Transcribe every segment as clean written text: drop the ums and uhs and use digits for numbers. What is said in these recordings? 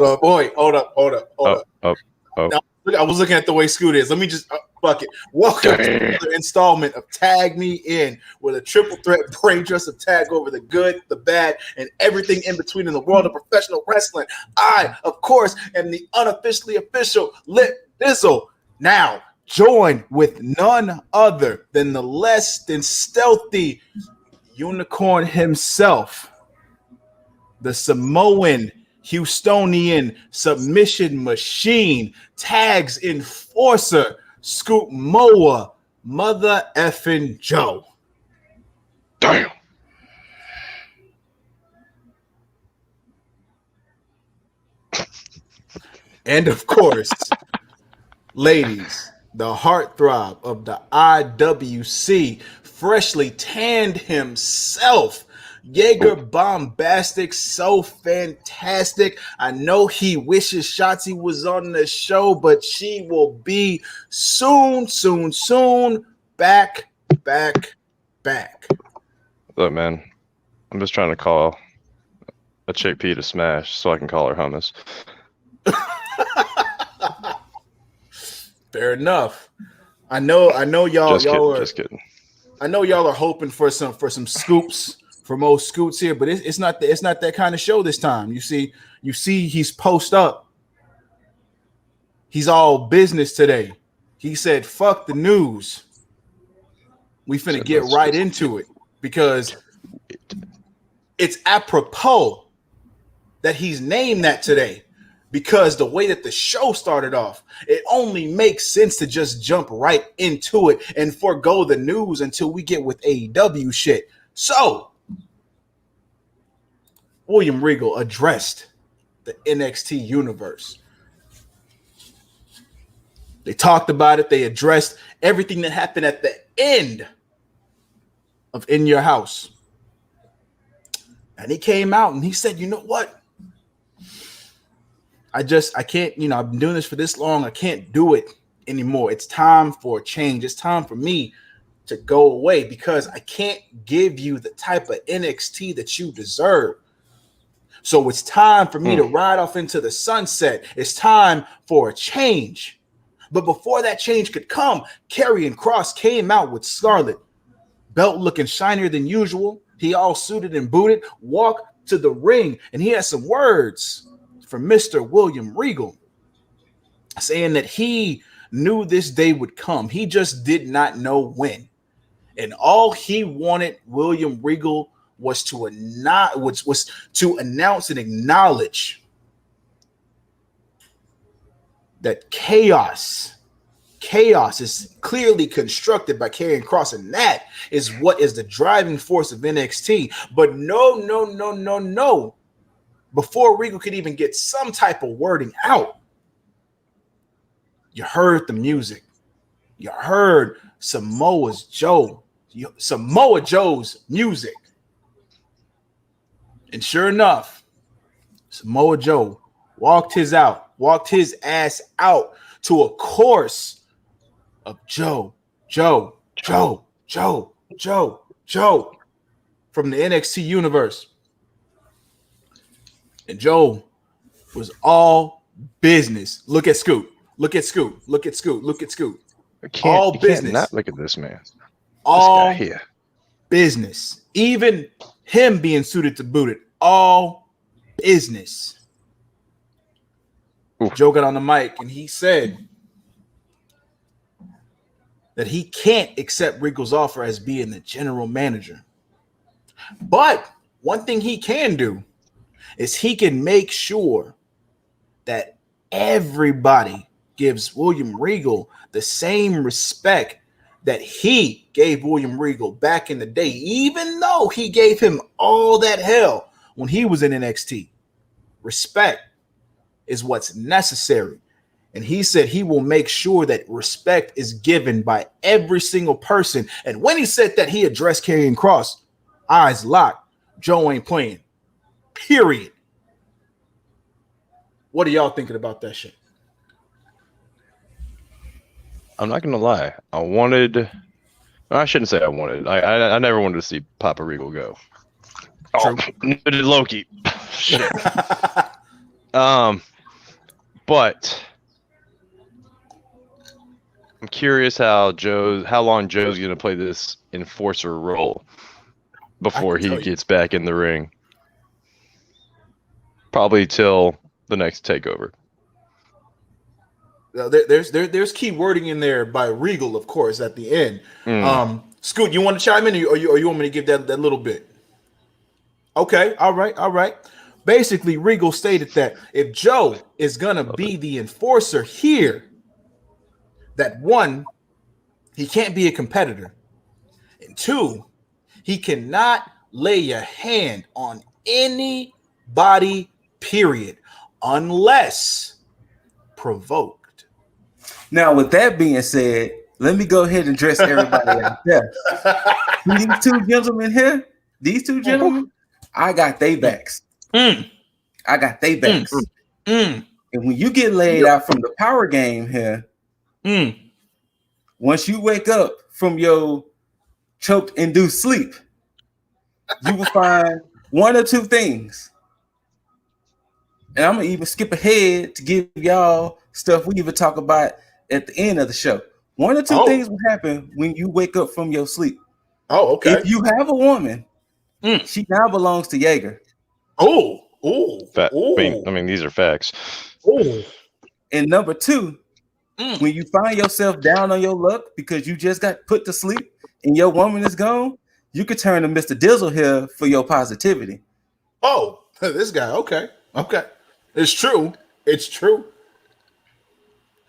up. Boy, hold up. Oh. Now, look, I was looking at the way Scoot is. Let me just fuck it. Welcome to another installment of Tag Me In, where the triple threat brain trust of tag over the good, the bad, and everything in between in the world of professional wrestling. I, of course, am the unofficially official Lit Bizzle. Now, joined with none other than the less than stealthy unicorn himself, the Samoan Houstonian submission machine, tags enforcer, Scoot Moa, mother effing Joe. Damn. And of course, ladies, the heartthrob of the IWC, freshly tanned himself, Jaeger Bombastic, so fantastic. I know he wishes Shotzi was on the show, but she will be soon. Back. Look, man, I'm just trying to call a chickpea to smash so I can call her hummus. Fair enough. I know y'all Just kidding. I know y'all are hoping for some scoops. For most Scoots here, but it's not that kind of show this time. You see he's post up. He's all business today. He said, "Fuck the news. We finna get right into it because it's apropos that he's named that today because the way that the show started off, it only makes sense to just jump right into it and forego the news until we get with AEW shit." So William Regal addressed the NXT universe. They talked about it. They addressed everything that happened at the end of In Your House. And he came out and he said, you know what? I can't, I've been doing this for this long. I can't do it anymore. It's time for a change. It's time for me to go away because I can't give you the type of NXT that you deserve. So it's time for me to ride off into the sunset. It's time for a change. But before that change could come, Karrion Kross came out with Scarlett, belt looking shinier than usual. He all suited and booted, walked to the ring, and he had some words for Mr. William Regal, saying that he knew this day would come. He just did not know when. And all he wanted William Regal was to announce and acknowledge that chaos is clearly constructed by Karrion Kross, and that is what is the driving force of NXT. But no. Before Regal could even get some type of wording out, you heard the music. You heard Samoa Joe's music. And sure enough, Samoa Joe walked his ass out to a chorus of Joe from the NXT universe. And Joe was all business. Look at Scoot. All business. Not look at this man. All this guy here. Business. Even him being suited to boot it. All business. Ooh. Joe got on the mic and he said that he can't accept Regal's offer as being the general manager. But one thing he can do is he can make sure that everybody gives William Regal the same respect that he gave William Regal back in the day, even though he gave him all that hell when he was in NXT. Respect is what's necessary. And he said he will make sure that respect is given by every single person. And when he said that, he addressed Karrion Kross, eyes locked. Joe ain't playing. Period. What are y'all thinking about that shit? I'm not gonna lie. I shouldn't say I wanted. I never wanted to see Papa Regal go. Oh, neither did Loki. Shit. But I'm curious how long Joe's going to play this enforcer role before he gets back in the ring. Probably till the next takeover. There's key wording in there by Regal, of course, at the end. Scoot, you want to chime in, or you want me to give that little bit? Okay, all right. Basically, Regal stated that if Joe is gonna be the enforcer here, that one, he can't be a competitor, and two, he cannot lay a hand on anybody, period, unless provoked. Now, with that being said, let me go ahead and address everybody out there. These two gentlemen, I got they backs. I got they backs. And when you get laid out from the power game here, once you wake up from your choked induced sleep, you will find one or two things. And I'm gonna even skip ahead to give y'all stuff we even talk about at the end of the show. One or two things will happen when you wake up from your sleep. Oh, okay. If you have a woman, she now belongs to Jaeger. I mean, these are facts. And number two, when you find yourself down on your luck because you just got put to sleep and your woman is gone, you could turn to Mr. Dizzle here for your positivity. Oh, this guy. Okay. It's true.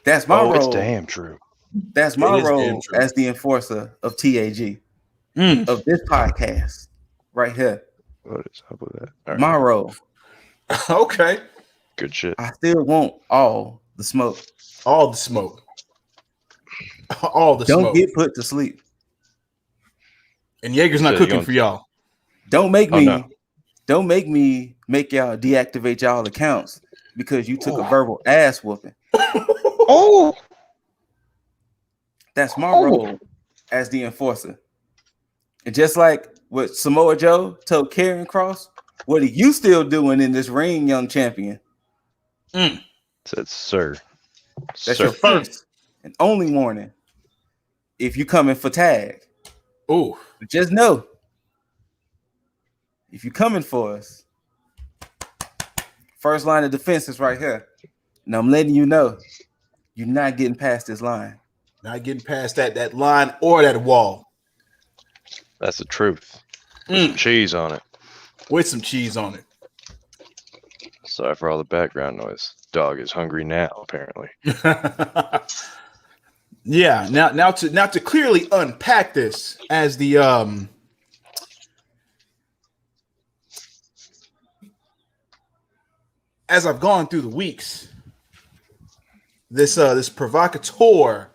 That's my role. It's damn true. That's my role as the enforcer of TAG of this podcast right here. What is up with that? All right. My role. Okay. Good shit. I still want all the smoke. All the smoke. Don't get put to sleep. And Jaeger's not cooking for y'all. Don't make me make y'all deactivate y'all accounts because you took a verbal ass whooping. That's my role as the enforcer. And just like what Samoa Joe told Karrion Kross, what are you still doing in this ring, young champion? Said, sir. That's your first and only warning. If you coming for tag. But just know, if you coming for us, first line of defense is right here. And I'm letting you know, you're not getting past this line. Not getting past that line or that wall. That's the truth. With some cheese on it. With some cheese on it. Sorry for all the background noise. Dog is hungry now, apparently. Yeah. Now to clearly unpack this as the as I've gone through the weeks, this provocateur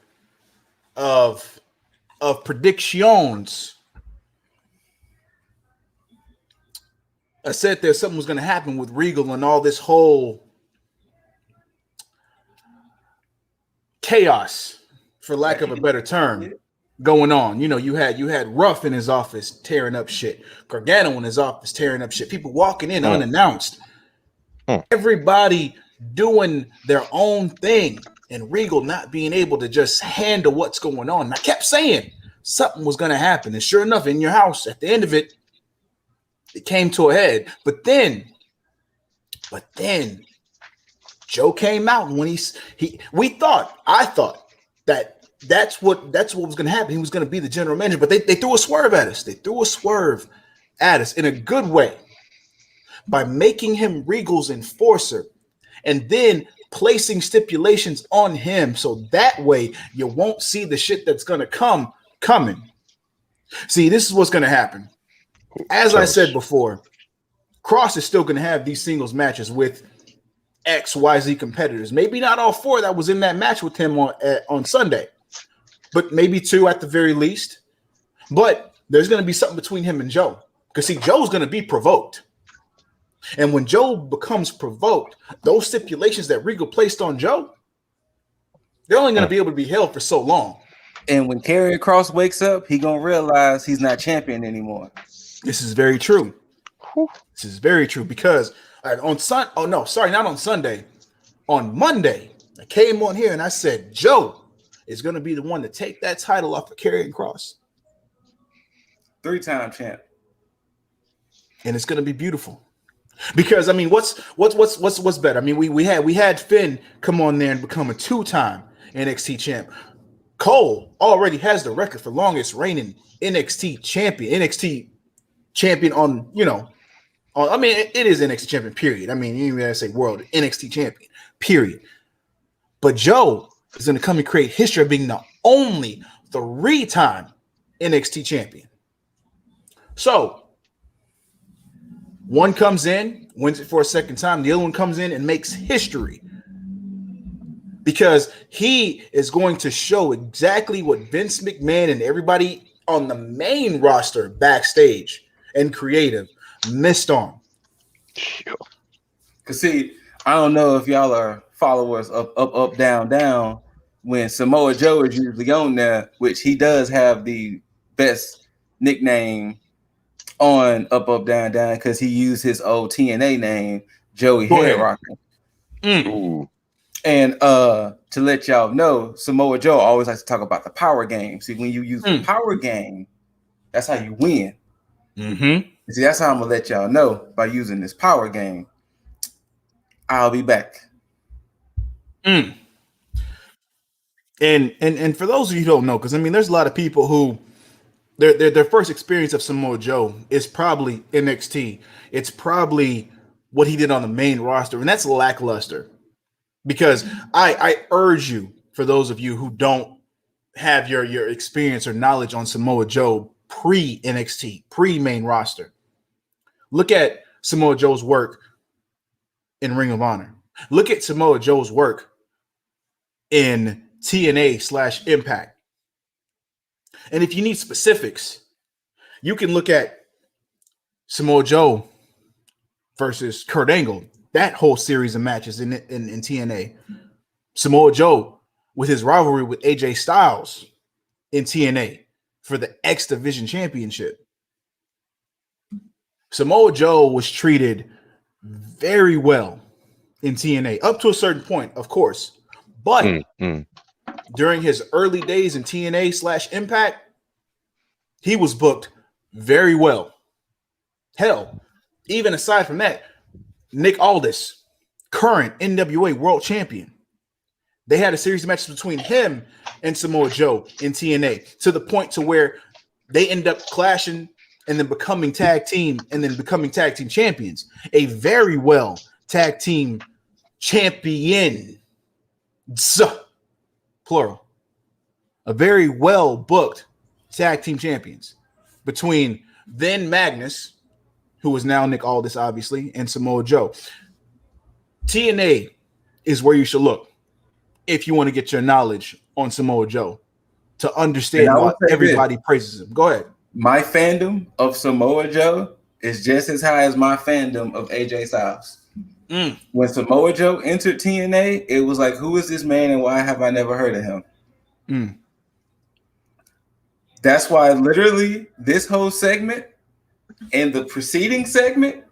of predictions. I said there's something was going to happen with Regal and all this whole chaos, for lack of a better term, going on. You know, you had Ruff in his office tearing up shit, Gargano in his office tearing up shit, people walking in unannounced, everybody doing their own thing, and Regal not being able to just handle what's going on. And I kept saying something was going to happen, and sure enough, in your house, at the end of it, it came to a head. But then Joe came out, and when I thought that's what was going to happen. He was going to be the general manager, but they threw a swerve at us. They threw a swerve at us in a good way by making him Regal's enforcer, and then placing stipulations on him, so that way you won't see the shit that's going to coming. See, this is what's going to happen. As I said before, Cross is still going to have these singles matches with XYZ competitors. Maybe not all four that was in that match with him on Sunday, but maybe two at the very least. But there's going to be something between him and Joe, because see, Joe's going to be provoked. And when Joe becomes provoked, those stipulations that Regal placed on Joe, they're only going to be able to be held for so long. And when Karrion Kross wakes up, he going to realize he's not champion anymore. This is very true. This is very true, because not on Sunday. on Monday, I came on here and I said, Joe is going to be the one to take that title off of Karrion Kross. 3-time champ. And it's going to be beautiful. Because I mean, what's better? I mean, we had Finn come on there and become a 2-time NXT champ. Cole already has the record for longest reigning NXT champion on, I mean, it is NXT champion, period. I mean, you even say world NXT champion, period. But Joe is going to come and create history of being the only 3-time NXT champion. So one comes in, wins it for a second time. The other one comes in and makes history because he is going to show exactly what Vince McMahon and everybody on the main roster, backstage and creative, missed on. Because see, I don't know if y'all are followers up, down, down. When Samoa Joe is usually on there, which he does have the best nickname on up, down, down, because he used his old TNA name, Joey Head Rocker. And to let y'all know, Samoa Joe always likes to talk about the power game. See, when you use the power game, that's how you win. Mm-hmm. See, that's how I'm gonna let y'all know by using this power game. I'll be back. And for those of you who don't know, because I mean, there's a lot of people who their first experience of Samoa Joe is probably NXT. It's probably what he did on the main roster, and that's lackluster. Because I urge you, for those of you who don't have your experience or knowledge on Samoa Joe pre-NXT, pre-main roster, look at Samoa Joe's work in Ring of Honor. Look at Samoa Joe's work in TNA/Impact. And if you need specifics, you can look at Samoa Joe versus Kurt Angle, that whole series of matches in TNA. Samoa Joe with his rivalry with AJ Styles in TNA for the X Division Championship. Samoa Joe was treated very well in TNA, up to a certain point, of course. But during his early days in TNA/Impact, he was booked very well. Hell, even aside from that, Nick Aldis, current NWA World Champion, they had a series of matches between him and Samoa Joe in TNA to the point to where they end up clashing and then becoming tag team and then becoming tag team champions. A very well tag team champion, plural. A very well booked tag team champions between then Magnus, who is now Nick Aldis, obviously, and Samoa Joe. TNA is where you should look if you want to get your knowledge on Samoa Joe to understand why everybody praises him. Go ahead. My fandom of Samoa Joe is just as high as my fandom of AJ Styles. When Samoa Joe entered TNA, it was like, who is this man and why have I never heard of him? That's why literally this whole segment and the preceding segment,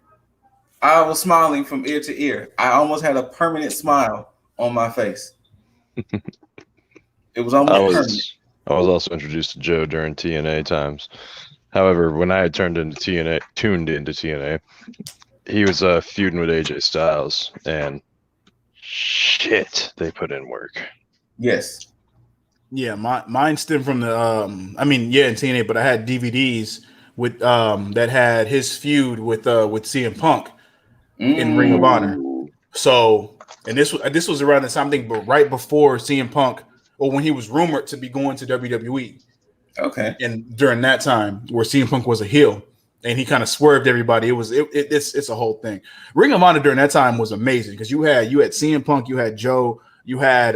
I was smiling from ear to ear. I almost had a permanent smile on my face. It was almost permanent. I was also introduced to Joe during TNA times. However, when I had tuned into TNA, he was feuding with AJ Styles, and shit, they put in work. Yes. Yeah, mine stemmed from the in TNA, but I had DVDs with that had his feud with CM Punk in Ring of Honor. So, and this was around the time, I think, but right before CM Punk, or when he was rumored to be going to WWE. Okay. And during that time, where CM Punk was a heel, and he kind of swerved everybody. It's a whole thing. Ring of Honor during that time was amazing because you had CM Punk, you had Joe, you had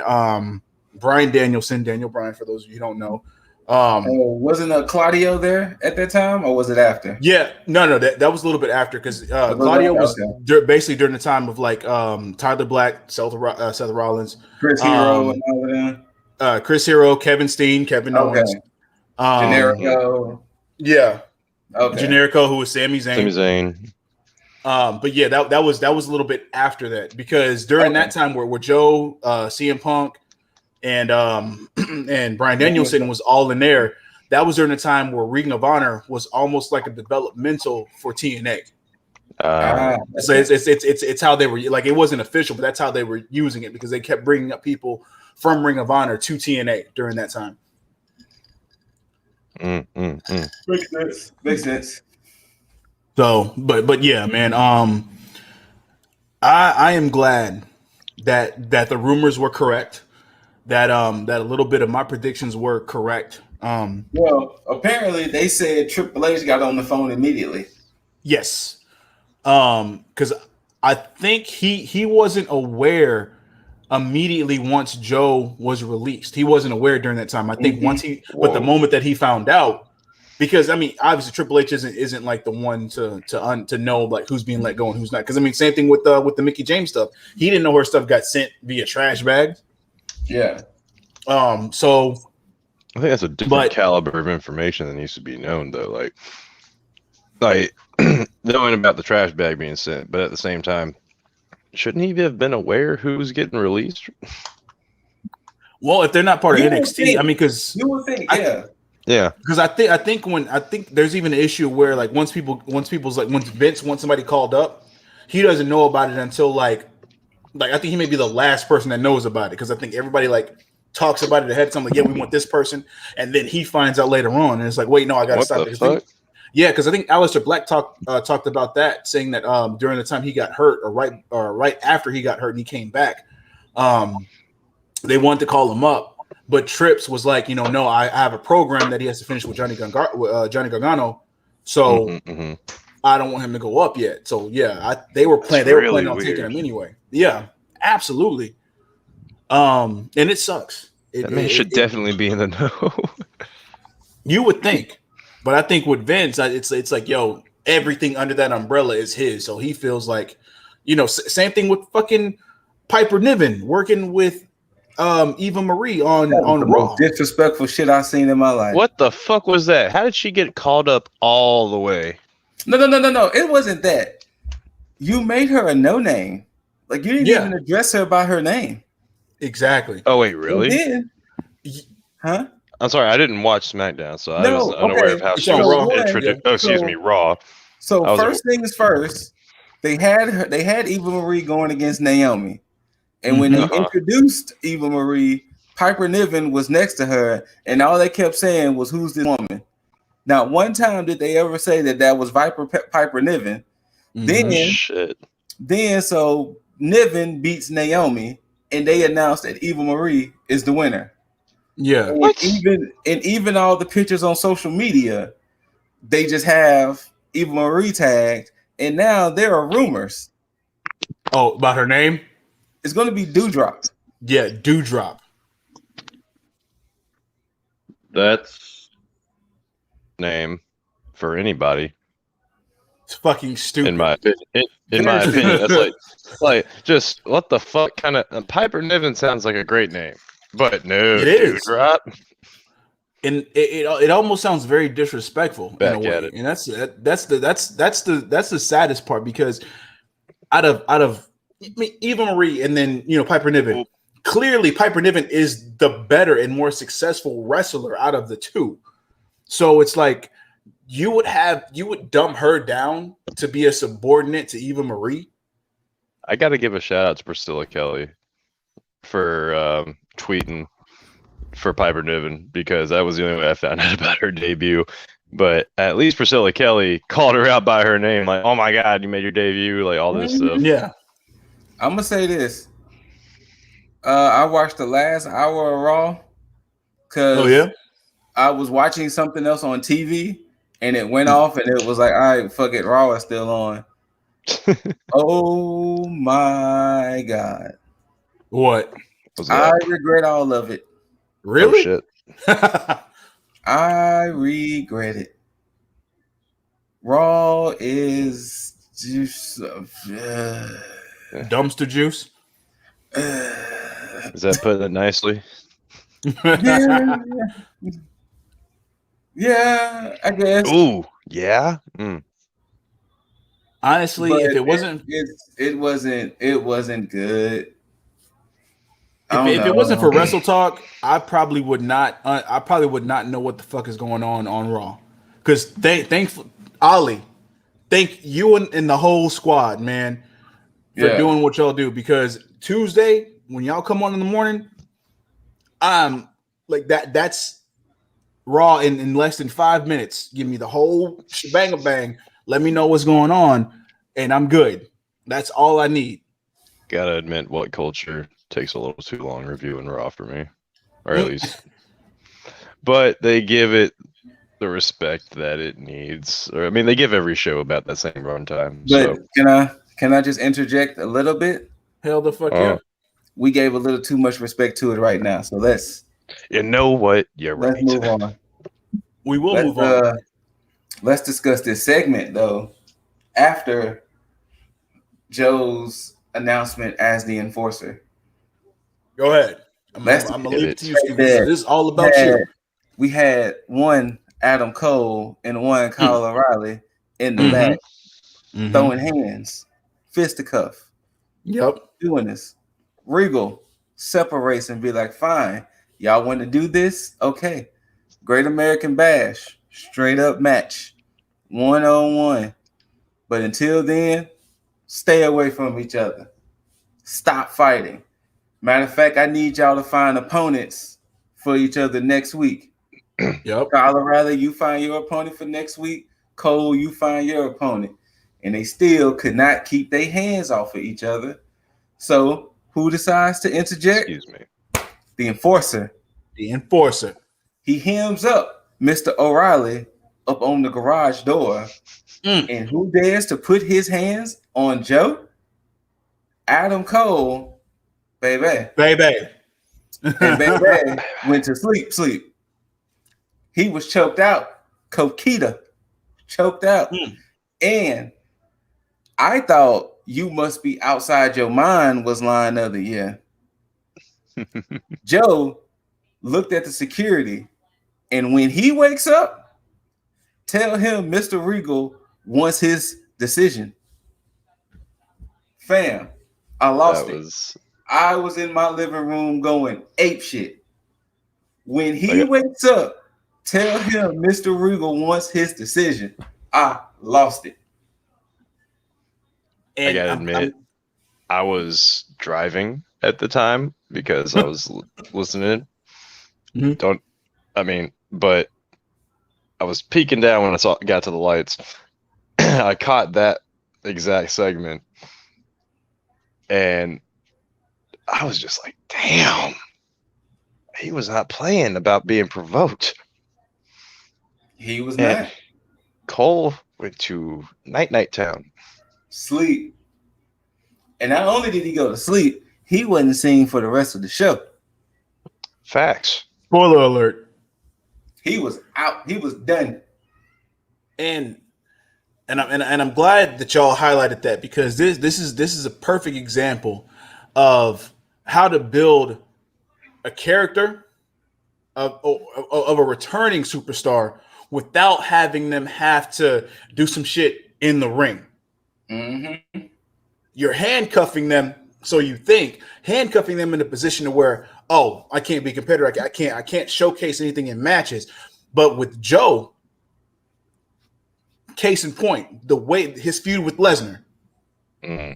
Bryan Danielson, Daniel Bryan, for those of you who don't know. Wasn't Claudio there at that time, or was it after? Yeah, no, that was a little bit after because Claudio was basically during the time of like Tyler Black, Seth Rollins, Chris Hero, and all of them. Chris Hero, Kevin Steen, Kevin Owens, Generico. Yeah. Okay. Generico, who was Sami Zayn. But yeah, that was a little bit after that because during that time where Joe, CM Punk, and and Bryan Danielson was all in there, that was during the time where Ring of Honor was almost like a developmental for TNA. So it's how they were like, it wasn't official, but that's how they were using it because they kept bringing up people from Ring of Honor to TNA during that time. Makes sense. So, but yeah, man. I am glad that the rumors were correct. That that a little bit of my predictions were correct. Well, apparently they said Triple H got on the phone immediately. Yes. Because I think he wasn't aware immediately once Joe was released. He wasn't aware during that time. I think once but the moment that he found out, because I mean, obviously Triple H isn't like the one to know like who's being let go and who's not. Because I mean, same thing with the Mickie James stuff. He didn't know her stuff got sent via trash bags. Yeah. So I think that's a different caliber of information that needs to be known, though. Like knowing about the trash bag being sent, but at the same time, shouldn't he have been aware who's getting released? Well, if they're not part of NXT, I mean, because you would think, yeah. Because I think there's even an issue where like once Vince wants somebody called up, he doesn't know about it until like I think he may be the last person that knows about it because I think everybody like talks about it ahead of time, like, yeah, we want this person, and then he finds out later on, and it's like, wait, no, I gotta stop it. Yeah, because I think Aleister Black talked about that, saying that during the time he got hurt, or right after he got hurt and he came back, they wanted to call him up, but Trips was like, no, I have a program that he has to finish with Johnny Gargano, so I don't want him to go up yet. So yeah, they were planning on taking him anyway. Yeah, absolutely. And it sucks. That man should definitely be in the know. You would think, but I think with Vince, it's like, yo, everything under that umbrella is his. So he feels like, same thing with fucking Piper Niven working with Eva Marie on the Raw. Most disrespectful shit I've seen in my life. What the fuck was that? How did she get called up all the way? No. It wasn't that. You made her a no name. Like you didn't even address her by her name. Exactly. Oh wait, really? Huh? I'm sorry, I didn't watch SmackDown, so I was unaware of how she was introduced. Oh, excuse me, Raw. So first things first, they had Eva Marie going against Naomi, and when they introduced Eva Marie, Piper Niven was next to her, and all they kept saying was, "Who's this woman?" Not one time did they ever say that was Piper Niven. Then so Niven beats Naomi, and they announced that Eva Marie is the winner. Yeah. And even all the pictures on social media, they just have Eva Marie tagged, and now there are rumors. Oh, about her name? It's going to be Dewdrop. Yeah, Dewdrop. That's name for anybody. It's fucking stupid. In my opinion, that's like just what the fuck kind of Piper Niven sounds like a great name, but no, it is. Dewdrop. And it almost sounds very disrespectful in a way, and that's the saddest part because out of Eva Marie and then Piper Niven, clearly Piper Niven is the better and more successful wrestler out of the two. So it's like you would dumb her down to be a subordinate to Eva Marie. I got to give a shout out to Priscilla Kelly for tweeting for Piper Niven because that was the only way I found out about her debut. But at least Priscilla Kelly called her out by her name, like, "Oh my God, you made your debut!" Like all this stuff. Yeah, I'm gonna say this. I watched the last hour of Raw because I was watching something else on TV and it went off and it was like, all right, fuck it, Raw is still on. Oh my God! What? I regret all of it. Really? Oh, shit. I regret it. Raw is juice. Dumpster juice. Is that putting it nicely? Yeah, I guess. Ooh, yeah. Honestly, but if it wasn't it wasn't good. I don't if it wasn't know. for Wrestle Talk, I probably would not. I probably would not know what the fuck is going on Raw. Because thank Ali, thank you and the whole squad, man, for Yeah, doing what y'all do. Because Tuesday when y'all come on in the morning, I'm like that. That's Raw in less than 5 minutes. Give me the whole shebang bang. Let me know what's going on, and I'm good. That's all I need. Gotta admit, what culture takes a little too long reviewing Raw for me, or at least. But they give it the respect that it needs. Or I mean, they give every show about that same runtime. but So can I just interject a little bit? Hell the fuck yeah. We gave a little too much respect to it right now, so let's you know what? You're right. move on. We will move on. Let's discuss this segment though after Joe's announcement as the enforcer. Go ahead. I'm Let's gonna hit leave it it. to you, Scooter. This is all about you. We had one Adam Cole and one Kyle O'Reilly in the Mhm. back Mhm. throwing hands, fisticuff, Yep. doing this. Regal separates and be like, fine, y'all want to do this? Okay. Great American Bash, straight up match, 1-on-1. But until then, stay away from each other. Stop fighting. Matter of fact, I need y'all to find opponents for each other next week. Yep. Colorado, you find your opponent for next week. Cole, you find your opponent. And they still could not keep their hands off of each other. So who decides to interject? Excuse me. The enforcer. The enforcer. He hems up Mr. O'Reilly up on the garage door. And who dares to put his hands on Joe? Adam Cole, baby. Baby. And baby went to sleep. He was choked out. Coquita. Choked out. And I thought you must be outside your mind was line of the year. Joe looked at the security, and when he wakes up, tell him Mr. Regal wants his decision. Fam, I lost it. I was in my living room going ape shit. When he wakes up, tell him Mr. Regal wants his decision. I lost it. And I gotta admit, I was driving at the time because I was listening. But I was peeking down when I got to the lights. I caught that exact segment, and I was just like, damn, he was not playing about being provoked. He was not. Cole went to night town. Sleep. And not only did he go to sleep, he wasn't seen for the rest of the show. Facts. Spoiler alert. He was out. He was done. And I'm glad that y'all highlighted that, because this is a perfect example of how to build a character of a returning superstar without having them have to do some shit in the ring. Mm-hmm. You're handcuffing them, so you think, handcuffing them in a position to where, oh, I can't be competitive. I can't showcase anything in matches. But with Joe, case in point, the way his feud with Lesnar. Mm-hmm.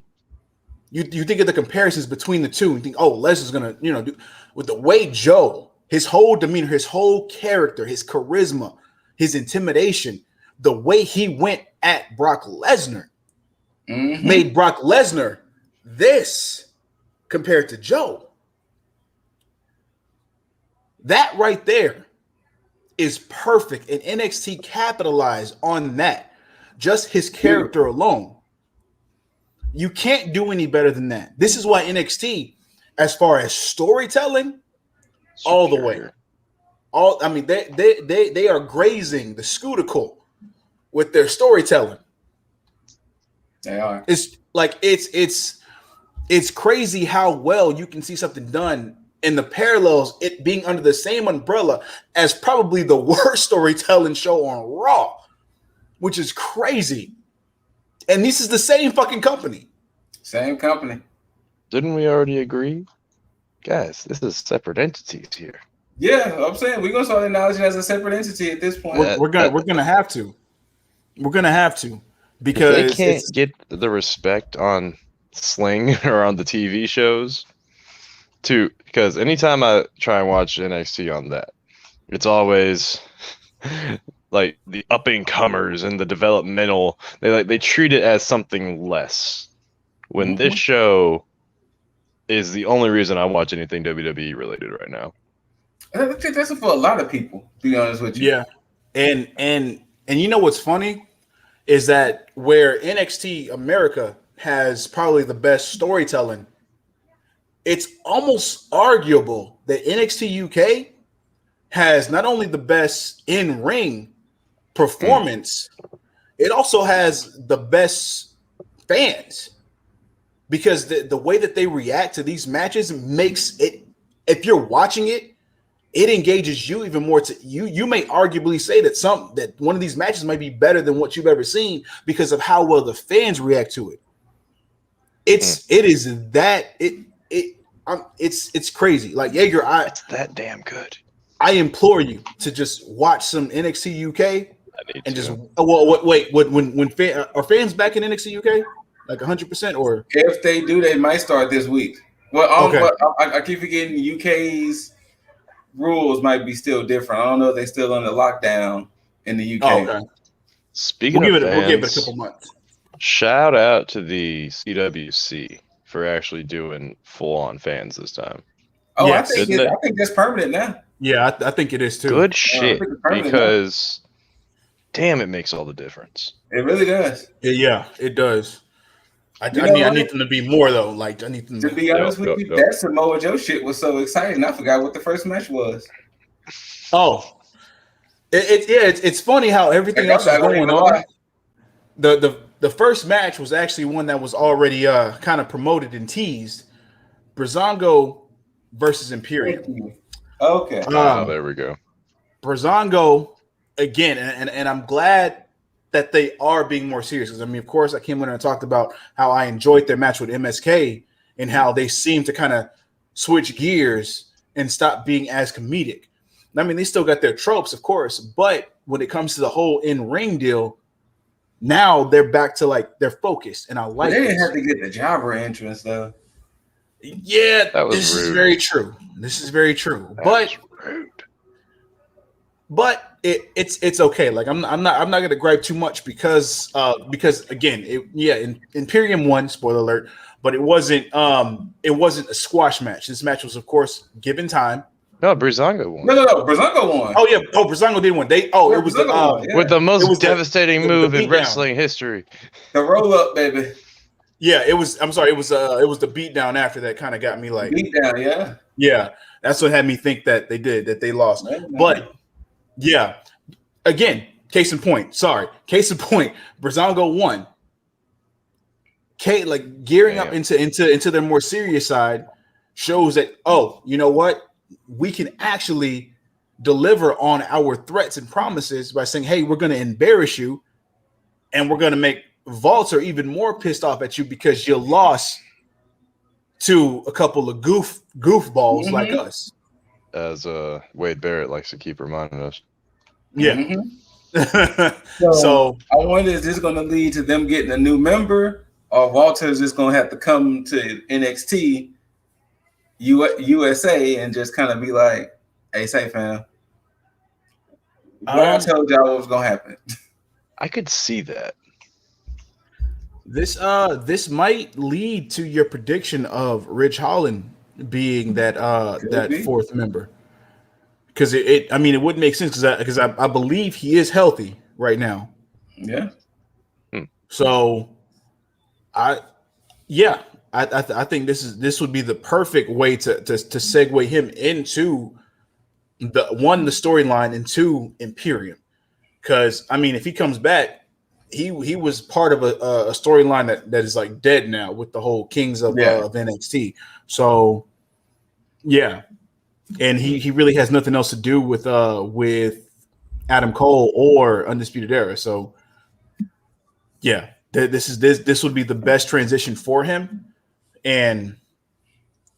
You think of the comparisons between the two and think, oh, Lesnar's gonna, do, with the way Joe, his whole demeanor, his whole character, his charisma, his intimidation, the way he went at Brock Lesnar made Brock Lesnar this compared to Joe. That right there is perfect, and NXT capitalized on that. Just his character alone. You can't do any better than that. This is why NXT, as far as storytelling, all the way. They are grazing the Scootical with their storytelling. They are. It's like it's crazy how well you can see something done in the parallels, it being under the same umbrella as probably the worst storytelling show on Raw, which is crazy. And this is the same fucking company. Same company. Didn't we already agree? Guys, this is separate entities here. Yeah, I'm saying we're gonna start acknowledging it as a separate entity at this point. We're gonna have to. We're gonna have to, because if they can't get the respect on Sling or on the TV shows, because anytime I try and watch NXT on that, it's always like the up and comers and the developmental. They treat it as something less. When this show is the only reason I watch anything WWE related right now. I think that's for a lot of people, to be honest with you. Yeah. And you know what's funny is that where NXT America has probably the best storytelling, it's almost arguable that NXT UK has not only the best in-ring performance, it also has the best fans, because the way that they react to these matches makes it, if you're watching it, it engages you even more. You may arguably say that one of these matches might be better than what you've ever seen because of how well the fans react to it. It's crazy. Like, Jaeger, it's that damn good. I implore you to just watch some NXT UK and just wait. When are fans back in NXT UK? Like 100%, or if they do, they might start this week. Well, I keep forgetting UK's rules might be still different. I don't know if they're still under lockdown in the UK. Oh, okay. Speaking of fans, we'll give it a couple months. Shout out to the CWC for actually doing full-on fans this time. Oh, yes. I think that's permanent now. Yeah, I think it is too. Good shit, because damn, it makes all the difference. It really does. Yeah, it does. I need them to be more though. Like, I need them to be honest with you. That Samoa Joe shit was so exciting. I forgot what the first match was. Oh, it's funny how everything else is going on. The first match was actually one that was already kind of promoted and teased. Breezango versus Imperium. Okay. There we go. Breezango again, and I'm glad that they are being more serious. Because, I mean, of course, I came in and talked about how I enjoyed their match with MSK and how they seem to kind of switch gears and stop being as comedic. I mean, they still got their tropes, of course, but when it comes to the whole in-ring deal, now they're back to like they're focused, and I like. They didn't have to get the jobber entrance though. Yeah, this is very true. This is very true, but it's okay. Like I'm not gonna gripe too much because again, Imperium won, spoiler alert, but it wasn't a squash match. This match was, of course, given time. No, Breezango won. No, Breezango won. Oh yeah, Breezango did win. It was with the most devastating move in wrestling history. The roll up, baby. Yeah, it was. I'm sorry, it was the beatdown after that kind of got me like beatdown. Yeah, yeah, that's what had me think that they lost. But yeah, again, case in point. Breezango won. Like gearing up into their more serious side shows that, oh, you know what, we can actually deliver on our threats and promises by saying, hey, we're going to embarrass you, and we're going to make Walter even more pissed off at you because you lost to a couple of goofballs like us. As Wade Barrett likes to keep reminding us. Yeah. So I wonder, is this going to lead to them getting a new member, or Walter is just going to have to come to NXT USA and just kind of be like, hey, say fam, I told y'all what was going to happen. I could see that. This might lead to your prediction of Ridge Holland being that fourth member, because it wouldn't make sense because I believe he is healthy right now. Yeah. So I think this would be the perfect way to segue him into the storyline, into Imperium, because I mean, if he comes back, he was part of a storyline that is like dead now with the whole Kings of NXT. So yeah, and he really has nothing else to do with Adam Cole or Undisputed Era. So yeah, this would be the best transition for him. And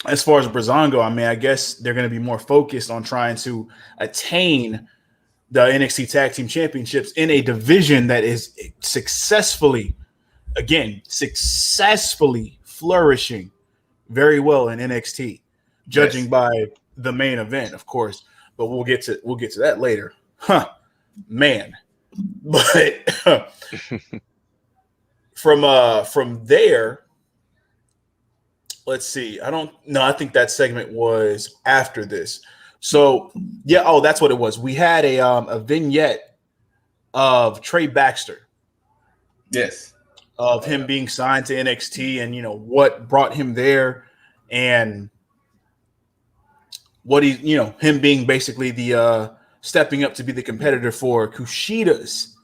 as far as Breezango, I mean, I guess they're going to be more focused on trying to attain the NXT Tag Team Championships in a division that is successfully flourishing very well in NXT, judging by the main event, of course. But we'll get to that later. Man. But from there, let's see. I think that segment was after this. So yeah, that's what it was. We had a vignette of Trey Baxter. Yes. Of him being signed to NXT and what brought him there, and what him being basically the stepping up to be the competitor for Kushida's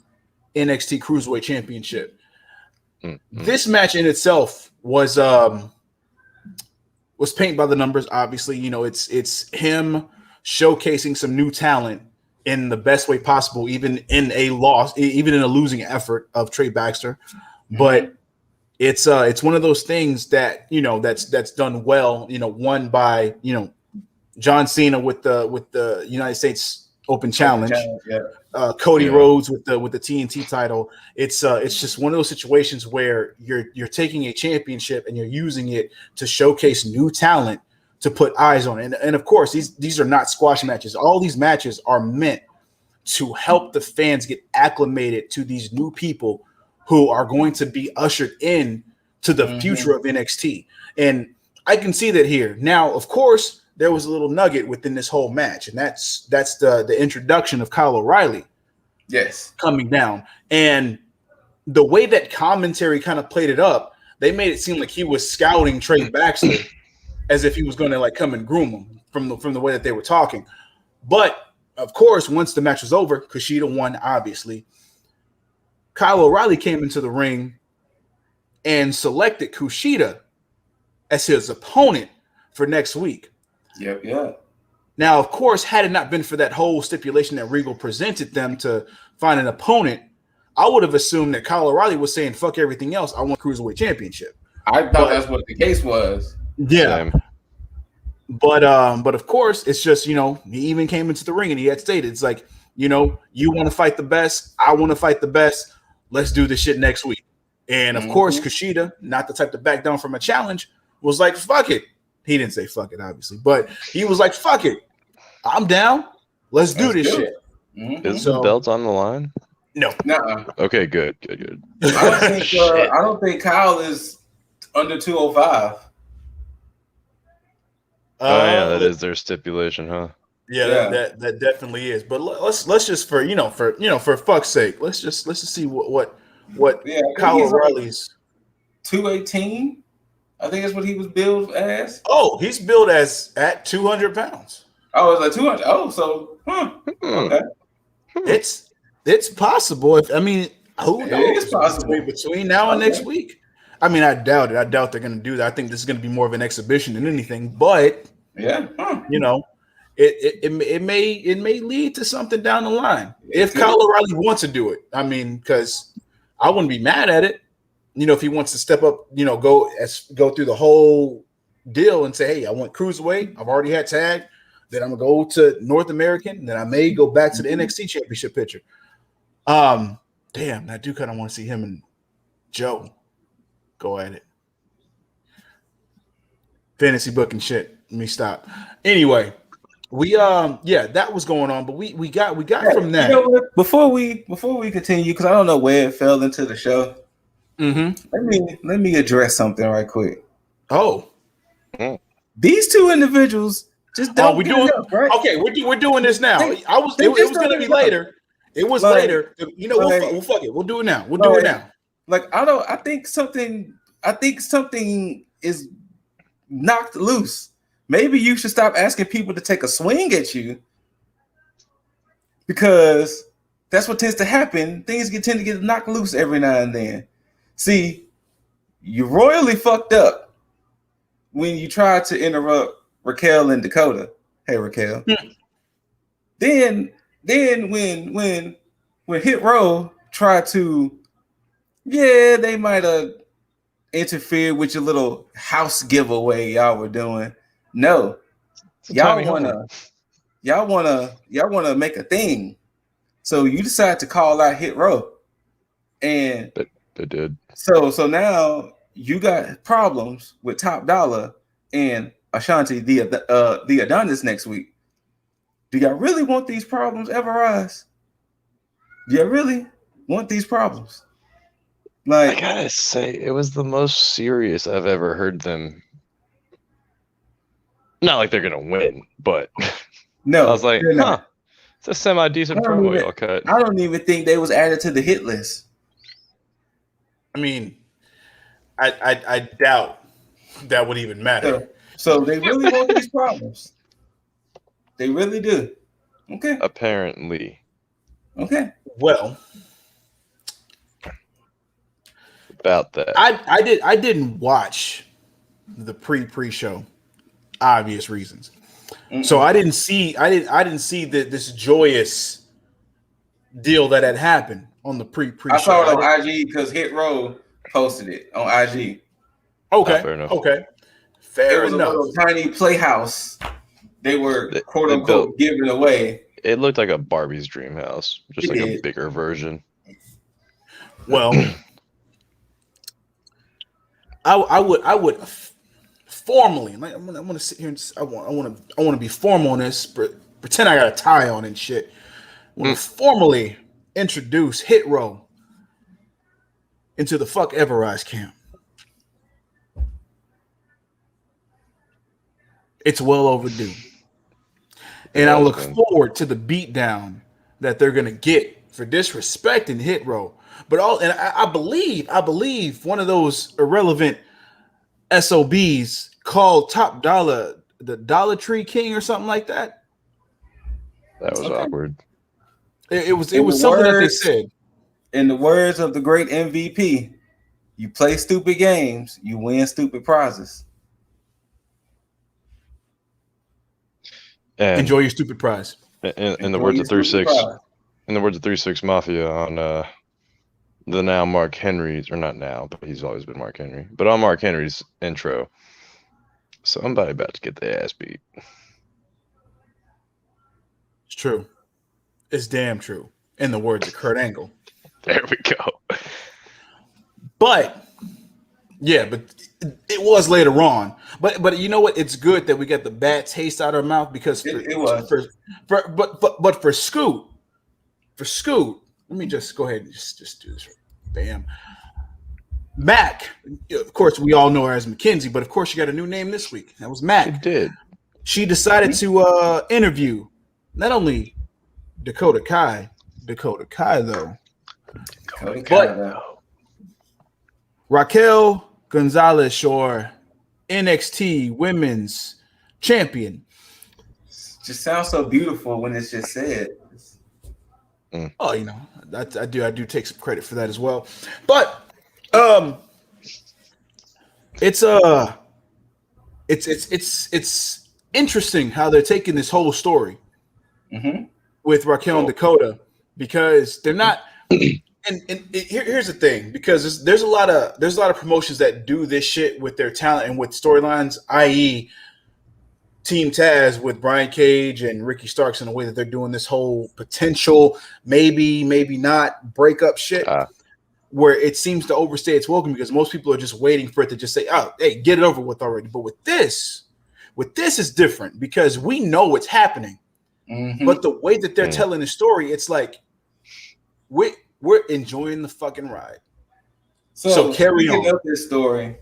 NXT Cruiserweight Championship. Mm-hmm. This match in itself was paint by the numbers. Obviously, it's him showcasing some new talent in the best way possible, even in a losing effort of Trey Baxter. But it's one of those things that that's done well. Won by John Cena with the United States Open Challenge. Cody Rhodes with the TNT title. It's just one of those situations where you're taking a championship and you're using it to showcase new talent to put eyes on it. And of course, these are not squash matches. All these matches are meant to help the fans get acclimated to these new people who are going to be ushered in to the future of NXT. And I can see that here. Now, of course, there was a little nugget within this whole match, and that's the introduction of Kyle O'Reilly. Yes. Coming down. And the way that commentary kind of played it up, they made it seem like he was scouting Trey Baxter as if he was going to come and groom him from the way that they were talking. But of course, once the match was over, Kushida won, obviously. Kyle O'Reilly came into the ring and selected Kushida as his opponent for next week. Yep. Now, of course, had it not been for that whole stipulation that Regal presented them to find an opponent, I would have assumed that Kyle O'Reilly was saying, fuck everything else. I want Cruiserweight Championship. I thought that's what the case was. Yeah. But of course, it's just, he even came into the ring and he had stated, it's like, you want to fight the best. I want to fight the best. Let's do this shit next week. And of course, Kushida, not the type to back down from a challenge, was like, fuck it. He didn't say fuck it, obviously, but he was like, fuck it. I'm down. Let's do this shit. Is the belt on the line? No. Nuh-uh. Okay, good. I don't think Kyle is under 205. Yeah, that is their stipulation, huh? Yeah. That definitely is. But let's just for fuck's sake, let's just see what Kyle O'Reilly's 218. I think that's what he was billed as. Oh, he's billed as at 200 pounds. Oh, it's like 200. Oh, so okay. It's possible. Who knows? It's possible between now and next week. I mean, I doubt it. I doubt they're going to do that. I think this is going to be more of an exhibition than anything. But it may lead to something down the line if Kyle O'Reilly wants to do it. I mean, because I wouldn't be mad at it. If he wants to step up, go through the whole deal and say, hey, I want Cruiserweight. I've already had tag. Then I'm going to go to North American. Then I may go back to the NXT Championship picture. Damn, I do kind of want to see him and Joe go at it. Fantasy booking shit. Let me stop. Anyway, we that was going on, but we got from that. Before we continue, because I don't know where it fell into the show. Let me address something right quick. Oh, these two individuals just don't. We doing enough, right? Okay, we're doing this now. It was going to be later. It was later. We'll fuck it. We'll do it now. We'll do it now. I think something is knocked loose. Maybe you should stop asking people to take a swing at you, because that's what tends to happen. Things tend to get knocked loose every now and then. See, you royally fucked up when you tried to interrupt Raquel and Dakota. Hey, Raquel. Then when Hit Row tried to Yeah, they might have interfered with your little house giveaway y'all were doing. No, It's a y'all tiny home. wanna make a thing. So you decide to call out Hit Row, and But they did. so now you got problems with Top Dollar and Ashanti the Adonis next week. Do y'all really want these problems ever rise? Do you really want these problems? I Like, gotta say, it was the most serious I've ever heard them. Not like they're gonna win, but no, I was like, they're huh, not. it's a semi-decent promo y'all cut. I don't even think they was added to the hit list. I mean, I doubt that would even matter. So they really want these problems. They really do. Okay. Apparently, Okay. Well, about that. I didn't watch the pre-show, obvious reasons. So I didn't see this joyous deal that had happened on the pre-show. I saw it on IG because Hit Row posted it on IG. Okay. Fair enough. Okay. It Fair was enough. a little tiny playhouse they were quote they unquote giving away. It looked like a Barbie's dream house, just like a bigger version. Well, I would formally, like, I'm gonna sit here and just, I want to be formal on this, pretend I got a tie on and shit. I want to formally introduce Hit Row into the Fuck Everrise camp. It's well overdue. And I look forward to the beatdown that they're gonna get for disrespecting Hit Row. But I believe one of those irrelevant SOBs called Top Dollar the Dollar Tree King or something like that. That was awkward. It was something that they said. In the words of the great MVP, you play stupid games, you win stupid prizes. And enjoy your stupid prize. In the words of 3-6, in the words of 3-6 Mafia on the now Mark Henry's, or not now, but he's always been Mark Henry. But on Mark Henry's intro, somebody about to get their ass beat. It's true. It's damn true. In the words of Kurt Angle. There we go. But yeah, but it was later on. But you know what? It's good that we got the bad taste out of our mouth because but for Scoot, let me just go ahead and just do this. Bam. Mac, of course, we all know her as Mackenzie, but of course, she got a new name this week. That was Mac. She did. She decided to interview not only Dakota Kai though, but Raquel Gonzalez Shore, NXT Women's Champion. Just sounds so beautiful when it's just said. Oh, you know, I do take some credit for that as well. But it's interesting how they're taking this whole story with Raquel and Dakota, because they're not. And here's the thing, because there's a lot of promotions that do this shit with their talent and with storylines, i.e. Team Taz with Brian Cage and Ricky Starks, in a way that they're doing this whole potential maybe not breakup shit, where it seems to overstay its welcome because most people are just waiting for it to just say, "Oh, hey, get it over with already." But with this is different because we know what's happening, but the way that they're telling the story, it's like we're enjoying the fucking ride. So carry on. Up this story.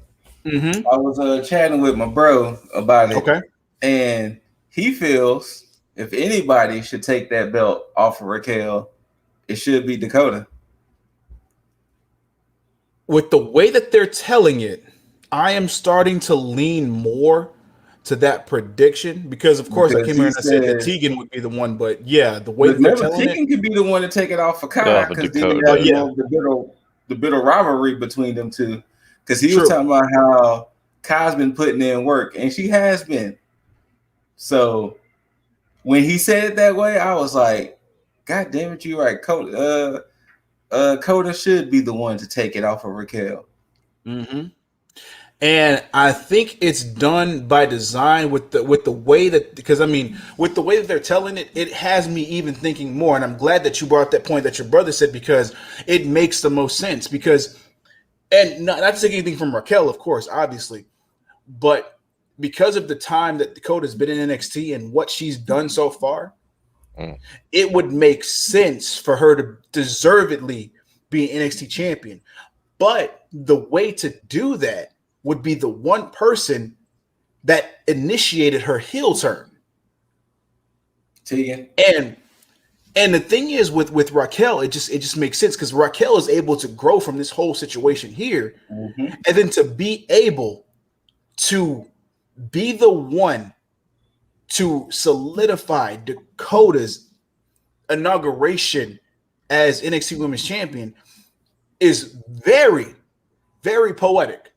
I was chatting with my bro about it. Okay. And he feels if anybody should take that belt off of Raquel, it should be Dakota. With the way that they're telling it, I am starting to lean more to that prediction because, of course, I came here and I said that Tegan would be the one, but yeah, the way that they're telling Tegan could be the one to take it off for Kai because then you have the bitter rivalry between them two. Because he was talking about how Kai's been putting in work, and she has been. So when he said it that way, I was like, God damn it, you're right, Cody. Coda should be the one to take it off of Raquel. Mm-hmm. And I think it's done by design with the way that, because I mean, with the way that they're telling it, it has me even thinking more. And I'm glad that you brought up that point that your brother said, because it makes the most sense. Because, and not to take anything from Raquel, of course, obviously, but because of the time that Dakota's been in NXT and what she's done so far, it would make sense for her to deservedly be an NXT champion. But the way to do that would be the one person that initiated her heel turn. Tegan. And the thing is with Raquel, it just makes sense because Raquel is able to grow from this whole situation here, and then to be able to be the one to solidify Dakota's inauguration as NXT Women's Champion is very, very poetic.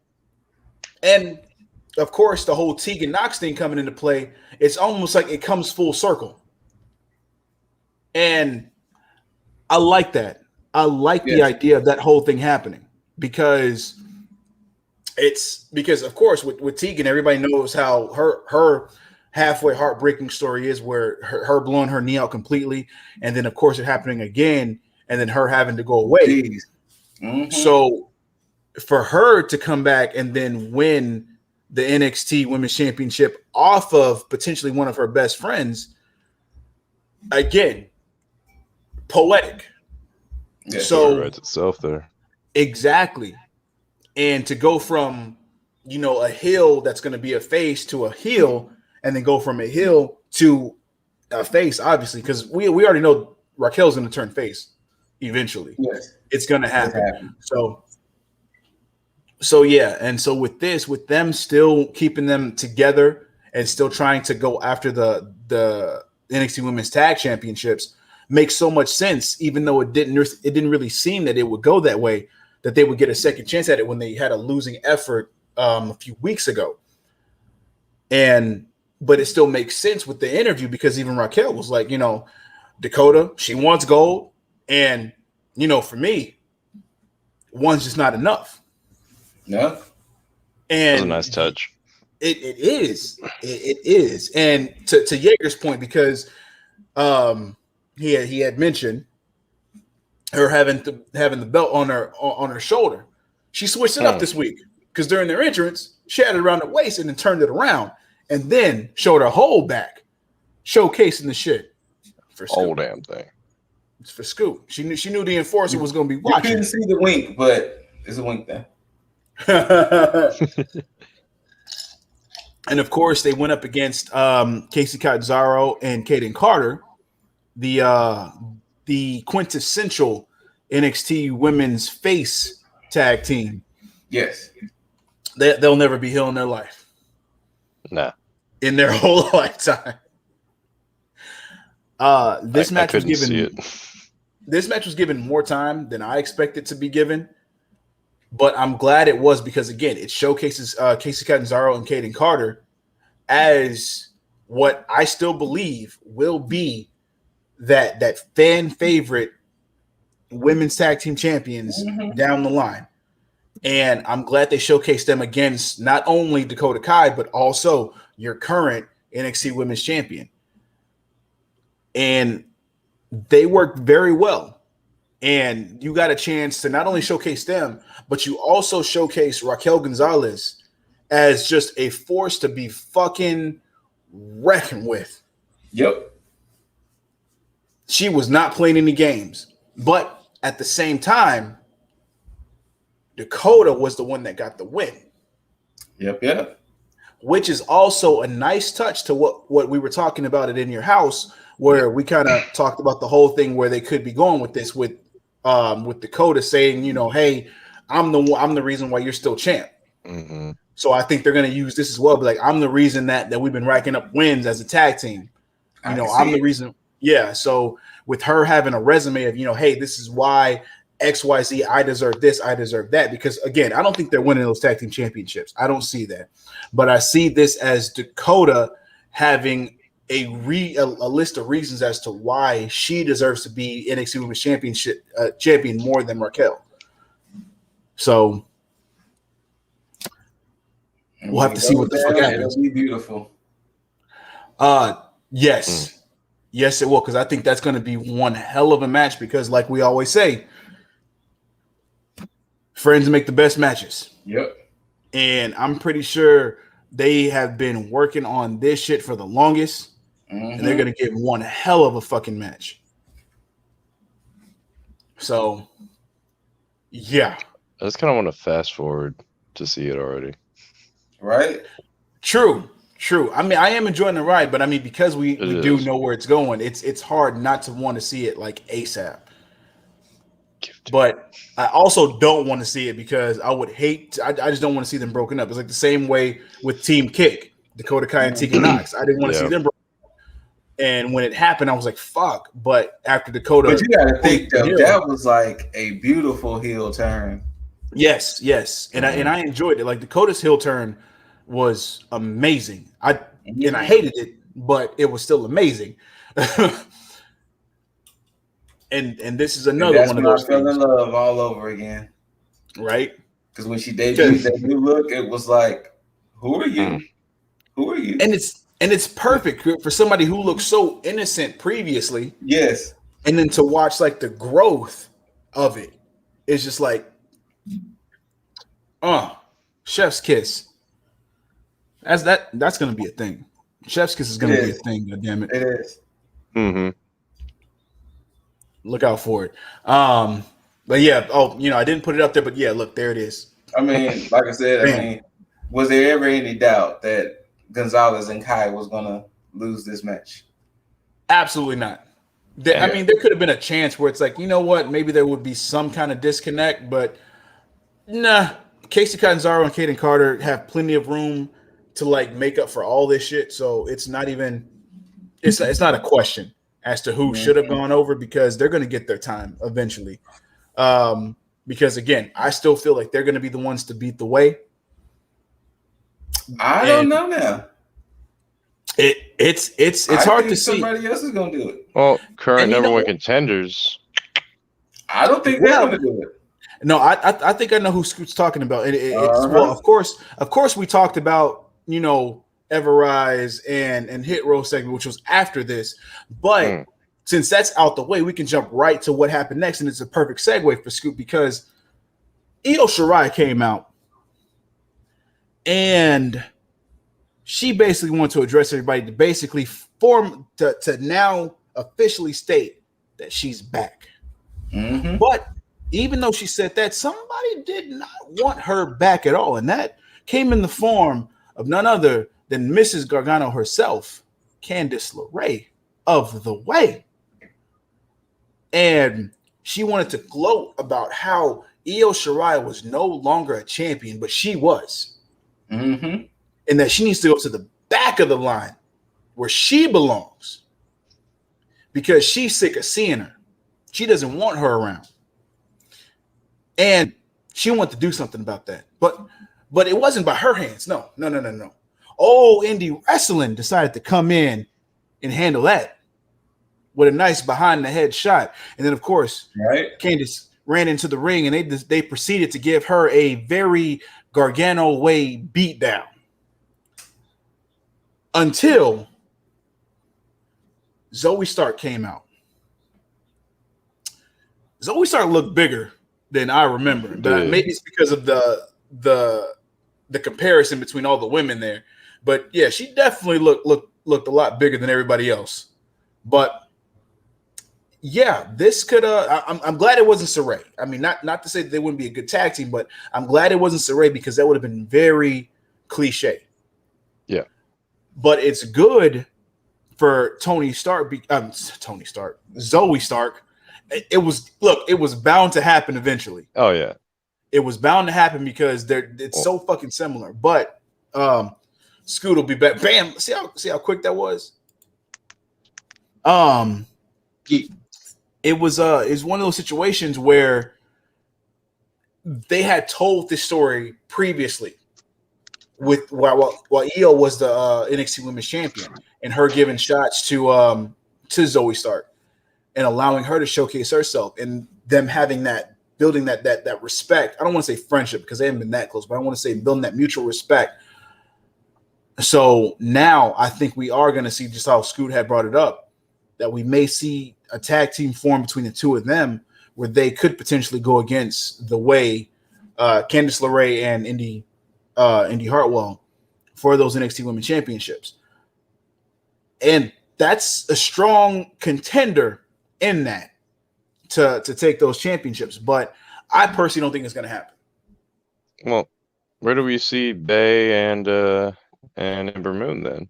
And of course, the whole Tegan Knox thing coming into play, it's almost like it comes full circle. And I like that. I like the idea of that whole thing happening because of course with Tegan, everybody knows how her halfway heartbreaking story is, where her blowing her knee out completely, and then of course it happening again, and then her having to go away. So for her to come back and then win the NXT Women's Championship off of potentially one of her best friends, again, poetic. Yeah, so it writes itself there. Exactly. And to go from, a heel that's going to be a face to a heel, and then go from a heel to a face, obviously, because we already know Raquel's going to turn face eventually. Yes. It's going to happen. So yeah, and so with them still keeping them together and still trying to go after the NXT Women's Tag Championships makes so much sense, even though it didn't really seem that it would go that way, that they would get a second chance at it when they had a losing effort a few weeks ago. But it still makes sense with the interview, because even Raquel was like, Dakota, she wants gold, and for me, one's just not enough. Yeah. And that's a nice touch. It is. It is. And to Jaeger's point, because he had mentioned her having the belt on her shoulder. She switched it up this week, because during their entrance, she had it around the waist and then turned it around and then showed her whole back, showcasing the shit for Scoot. Whole damn thing. It's for Scoot. She knew the enforcer was going to be watching. You couldn't see the wink, but it's a wink there. And of course, they went up against Casey Catanzaro and Kaden Carter, the quintessential NXT Women's Face tag team. Yes, they'll never be heel in their life. Nah, in their whole lifetime. This match was given. This match was given more time than I expected to be given. But I'm glad it was, because, again, it showcases Casey Catanzaro and Kaden Carter as what I still believe will be that fan favorite women's tag team champions down the line. And I'm glad they showcased them against not only Dakota Kai, but also your current NXT Women's Champion. And they worked very well. And you got a chance to not only showcase them, but you also showcase Raquel Gonzalez as just a force to be fucking reckoned with. Yep. She was not playing any games. But at the same time, Dakota was the one that got the win. Yep. Which is also a nice touch to what we were talking about it in your house, where we kind of talked about the whole thing where they could be going with this with Dakota saying, hey, I'm the reason why you're still champ. Mm-hmm. So I think they're going to use this as well. But like, I'm the reason that we've been racking up wins as a tag team. I'm the reason. Yeah. So with her having a resume of, hey, this is why XYZ, I deserve this, I deserve that. Because again, I don't think they're winning those tag team championships. I don't see that. But I see this as Dakota having a list of reasons as to why she deserves to be NXT Women's Championship champion more than Raquel. So we'll have to see what the fuck happens. It'll be beautiful. Yes. Yes, it will, because I think that's going to be one hell of a match because, like we always say, friends make the best matches. Yep. And I'm pretty sure they have been working on this shit for the longest, and they're going to give one hell of a fucking match. So, yeah. I just kind of want to fast forward to see it already. Right? True. I mean, I am enjoying the ride, but I mean, because we do know where it's going, it's hard not to want to see it like ASAP. But I also don't want to see it because I would hate. I just don't want to see them broken up. It's like the same way with Team Kick, Dakota Kai and Tegan Knox. I didn't want to see them broken up. And when it happened, I was like, "Fuck!" But after Dakota, but you got to think that was like a beautiful heel turn. Yes, and I enjoyed it. Like Dakota's heel turn was amazing. I hated it, but it was still amazing. and this is another one of those. I fell in love all over again, right? Because when she debuted that new look, it was like, "Who are you? Who are you?" And it's perfect for somebody who looked so innocent previously. Yes, and then to watch like the growth of it is just like, chef's kiss. That's gonna be a thing. Chef's kiss is gonna be a thing. God damn it! It is. Mm-hmm. Look out for it. But yeah. Oh, I didn't put it up there, but yeah, look, there it is. I mean, like I said, was there ever any doubt that Gonzalez and Kai was gonna lose this match? Absolutely not. I mean, there could have been a chance where it's like, you know what, maybe there would be some kind of disconnect, but nah. Casey Catanzaro and Kaden Carter have plenty of room to like make up for all this shit, so it's not even it's not a question as to who should have gone over because they're going to get their time eventually. Because again, I still feel like they're going to be the ones to beat the way. I don't know now. It's hard to see. Somebody else is going to do it. Well, current number one contenders. I don't think they're going to do it. No, I think I know who Scoot's talking about. Well, of course, we talked about Everrise and Hit Row segment, which was after this. But since that's out the way, we can jump right to what happened next, and it's a perfect segue for Scoot because Io Shirai came out and she basically wanted to address everybody to basically to now officially state that she's back. But even though she said that, somebody did not want her back at all, and that came in the form of none other than Mrs. Gargano herself, Candice LeRae of The Way. And she wanted to gloat about how Io Shirai was no longer a champion, but she was. And that she needs to go to the back of the line where she belongs because she's sick of seeing her. She doesn't want her around. And she wanted to do something about that. But it wasn't by her hands. No. Oh, Indie Wrestling decided to come in and handle that with a nice behind the head shot. And then, of course, Candice ran into the ring and they proceeded to give her a very Gargano way beatdown until Zoe Stark came out. Zoe Stark looked bigger than I remember, but maybe it's because of the comparison between all the women there. But yeah, she definitely looked a lot bigger than everybody else. But yeah, this could I'm glad it wasn't Saray. I mean, not to say that they wouldn't be a good tag team, but I'm glad it wasn't Saray because that would have been very cliche. Yeah. But it's good for Zoe Stark. It was bound to happen eventually. Oh yeah. It was bound to happen because it's so fucking similar. But Scoot will be back. Bam! See how quick that was. It was one of those situations where they had told this story previously, with while Io was the NXT Women's Champion, and her giving shots to Zoe Stark and allowing her to showcase herself, and them having that building that respect. I don't want to say friendship because they haven't been that close, but I want to say building that mutual respect. So now I think we are going to see, just how Scoot had brought it up, that we may see a tag team form between the two of them where they could potentially go against the way Candice LeRae and Indy Hartwell for those NXT Women Championships. And that's a strong contender in that to take those championships. But I personally don't think it's going to happen. Well, where do we see Bay and Ember Moon then?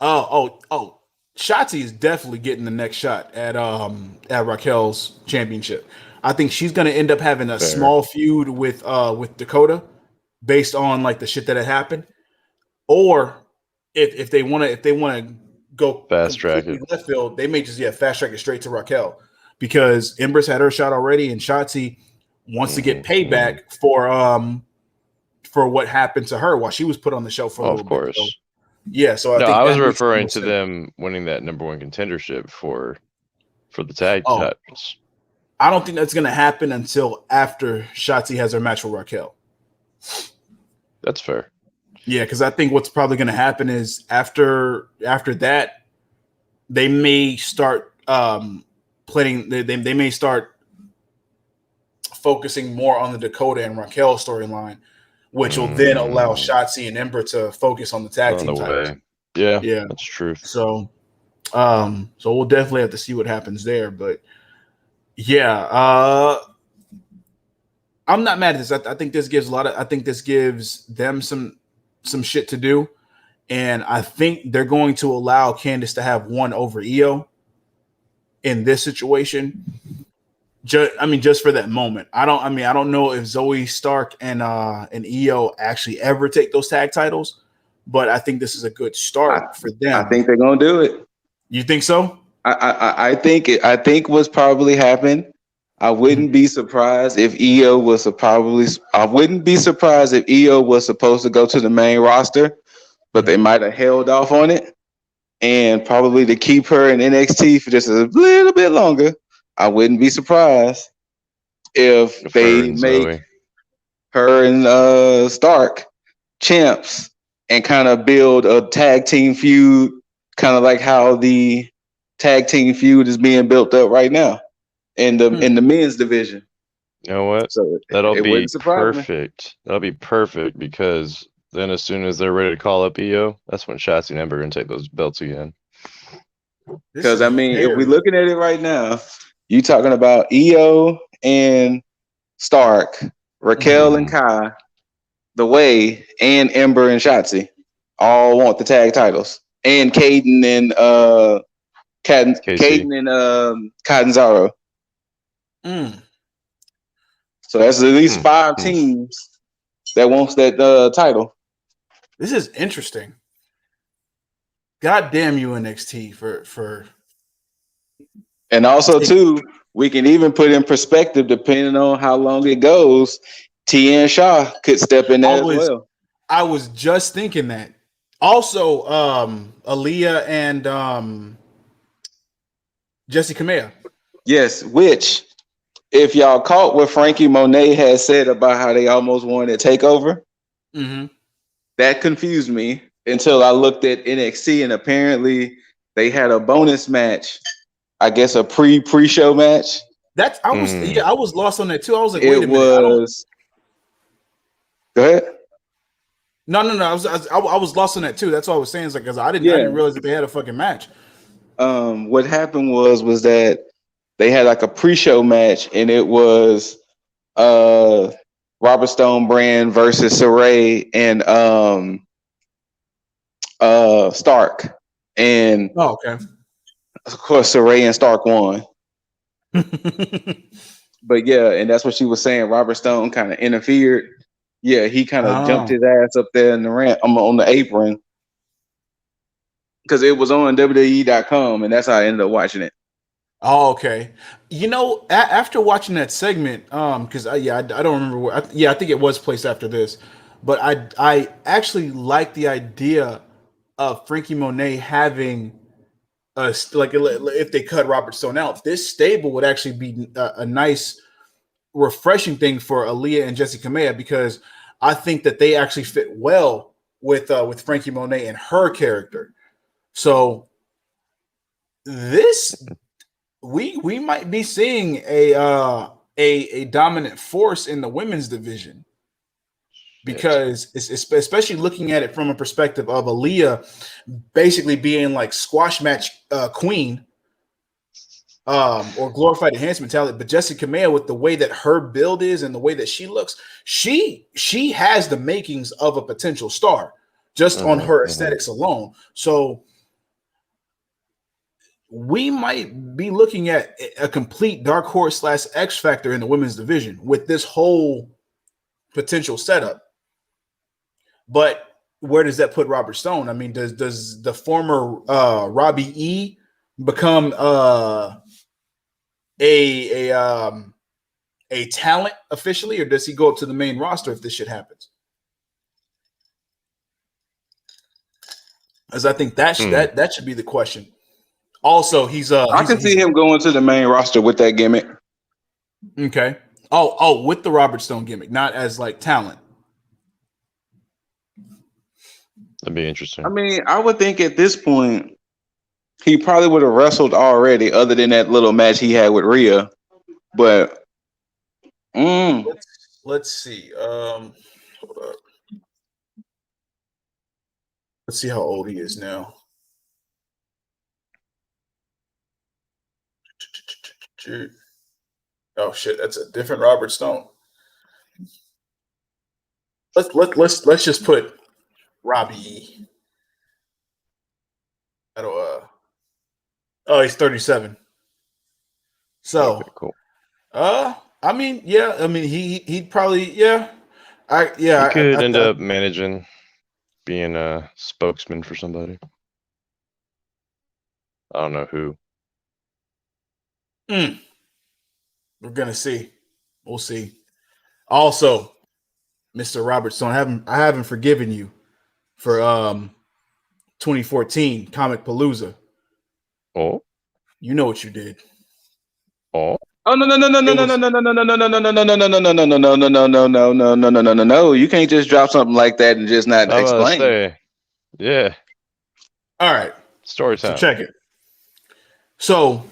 Oh. Shotzi is definitely getting the next shot at Raquel's championship. I think she's going to end up having a small feud with Dakota based on like the shit that had happened. Or if they want to go fast track it left field, they may just fast track it straight to Raquel, because Ember's had her shot already, and Shotzi wants to get payback for what happened to her while she was put on the show for a little bit. Of course. So I think I was referring to them winning that number one contendership for the tag titles. I don't think that's going to happen until after Shotzi has her match with Raquel. That's fair. Yeah, because I think what's probably going to happen is after that, they may start planning. They may start focusing more on the Dakota and Raquel storyline, which will then allow Shotzi and Ember to focus on the tag team titles. Yeah, that's true. So we'll definitely have to see what happens there. But yeah, I'm not mad at this. I think this gives I think this gives them some shit to do, and I think they're going to allow Candice to have one over Io in this situation. Just for that moment. I don't know if Zoe Stark and Io actually ever take those tag titles, but I think this is a good start for them. I think they're gonna do it. You think so? I think what's probably happened. I wouldn't be surprised if Io was I wouldn't be surprised if Io was supposed to go to the main roster, but they might have held off on it, and probably to keep her in NXT for just a little bit longer. I wouldn't be surprised if they make her and Stark champs and kind of build a tag team feud, kind of like how the tag team feud is being built up right now in the men's division. You know what? So that'll be perfect. That'll be perfect, because then as soon as they're ready to call up Io, that's when Shotzi and Ember are going to take those belts again. Because if we're looking at it right now, you talking about Io and Stark, Raquel and Kai, The Way, and Ember and Shotzi all want the tag titles, and Caden and Catanzaro. So that's at least 5 teams that wants that title. This is interesting. God damn you, NXT, for. And also, too, we can even put in perspective, depending on how long it goes, T.A.G. Shaw could step in there as well. I was just thinking that. Also, Aaliyah and Jessie Kamea. Yes, which, if y'all caught what Frankie Monet had said about how they almost wanted to take over, that confused me until I looked at NXT, and apparently they had a bonus match. I guess a pre-show match. I was lost on that too. I was like, wait a minute. Go ahead. No. I was lost on that too. That's what I was saying. Because I didn't realize that they had a fucking match. What happened was that they had like a pre-show match, and it was Robert Stone Brand versus Saray and Stark. And okay. Of course, Saray and Stark won. But yeah, and that's what she was saying. Robert Stone kind of interfered. Yeah, he kind of jumped his ass up there in the ramp. On the apron, because it was on WWE.com, and that's how I ended up watching it. Oh, okay. After watching that segment, because I don't remember where. I think it was placed after this, but I actually like the idea of Frankie Monet having like if they cut Robert Stone out, this stable would actually be a nice, refreshing thing for Aaliyah and Jessie Kamea, because I think that they actually fit well with Frankie Monet and her character. So this we might be seeing a dominant force in the women's division, because it's especially looking at it from a perspective of Aaliyah basically being like squash match queen, or glorified enhancement talent, but Jessica Kamea, with the way that her build is and the way that she looks, she has the makings of a potential star just on her aesthetics alone. So we might be looking at a complete dark horse / X factor in the women's division with this whole potential setup. But where does that put Robert Stone? I mean, does the former Robbie E become a talent officially, or does he go up to the main roster if this shit happens? As I think that should be the question. Also, I can see him going to the main roster with that gimmick. Okay. Oh, with the Robert Stone gimmick, not as like talent. That'd be interesting. I mean, I would think at this point he probably would have wrestled already, other than that little match he had with Rhea. But let's see. Hold up. Let's see how old he is now. Oh shit, that's a different Robert Stone. Let's just put Robbie. I don't. Oh, he's 37. So okay, cool. I mean, yeah. I mean, he'd probably, yeah. He could end up managing, being a spokesman for somebody. I don't know who. We're gonna see. We'll see. Also, Mr. Robert Stone, I haven't forgiven you for 2014 Comic Palooza. Oh, you know what you did. Oh no! You can't just drop something like that and just not explain. Yeah. All right. Story time. So check it. So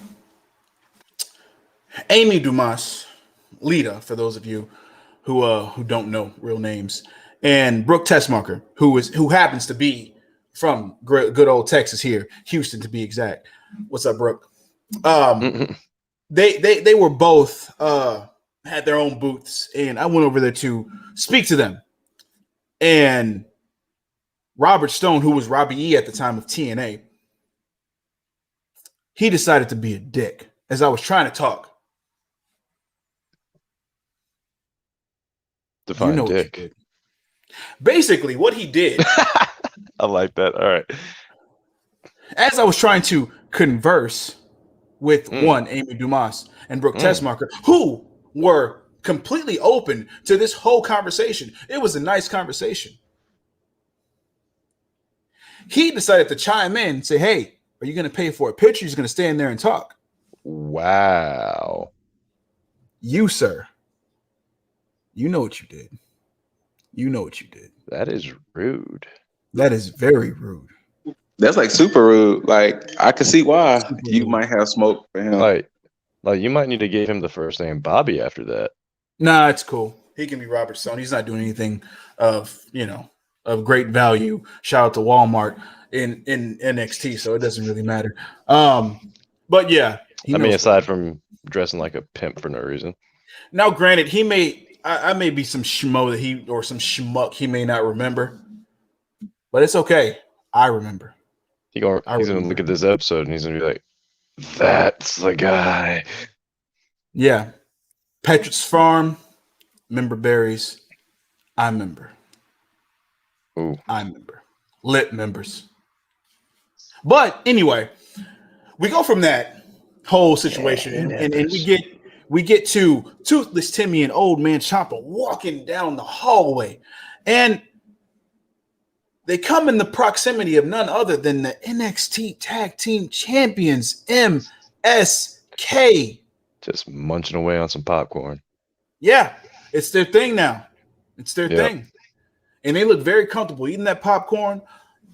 Amy Dumas, Lita, for those of you who don't know real names, and Brooke Tessmacher, who happens to be from good old Texas here, Houston to be exact. What's up, Brooke? They were both had their own booths, and I went over there to speak to them. And Robert Stone, who was Robbie E at the time of TNA, he decided to be a dick as I was trying to talk. Define dick. What basically, what he did. I like that. All right. As I was trying to converse with Amy Dumas and Brooke Tessmacher, who were completely open to this whole conversation. It was a nice conversation. He decided to chime in and say, hey, are you going to pay for a picture? He's going to stand there and talk. Wow. You, sir. You know what you did. You know what you did. That is rude. That is very rude. That's like super rude. Like, I can see why you might have smoke for him. Like you might need to give him the first name Bobby after that. Nah, it's cool. He can be Robert Stone. He's not doing anything of great value. Shout out to Walmart in NXT, so it doesn't really matter. But yeah, I mean, aside from dressing like a pimp for no reason. Now, granted, I may be some schmo or some schmuck he may not remember, but it's okay. I remember. He's gonna look at this episode and he's gonna be like, "That's the guy." Yeah, Petrus Farm, member berries. I remember. Ooh. I remember. Lit members. But anyway, we go from that whole situation and we get to Toothless Timmy and Old Man Ciampa walking down the hallway, and they come in the proximity of none other than the NXT Tag Team Champions, MSK. Just munching away on some popcorn. Yeah, it's their thing now. It's their Yep. thing. And they look very comfortable eating that popcorn,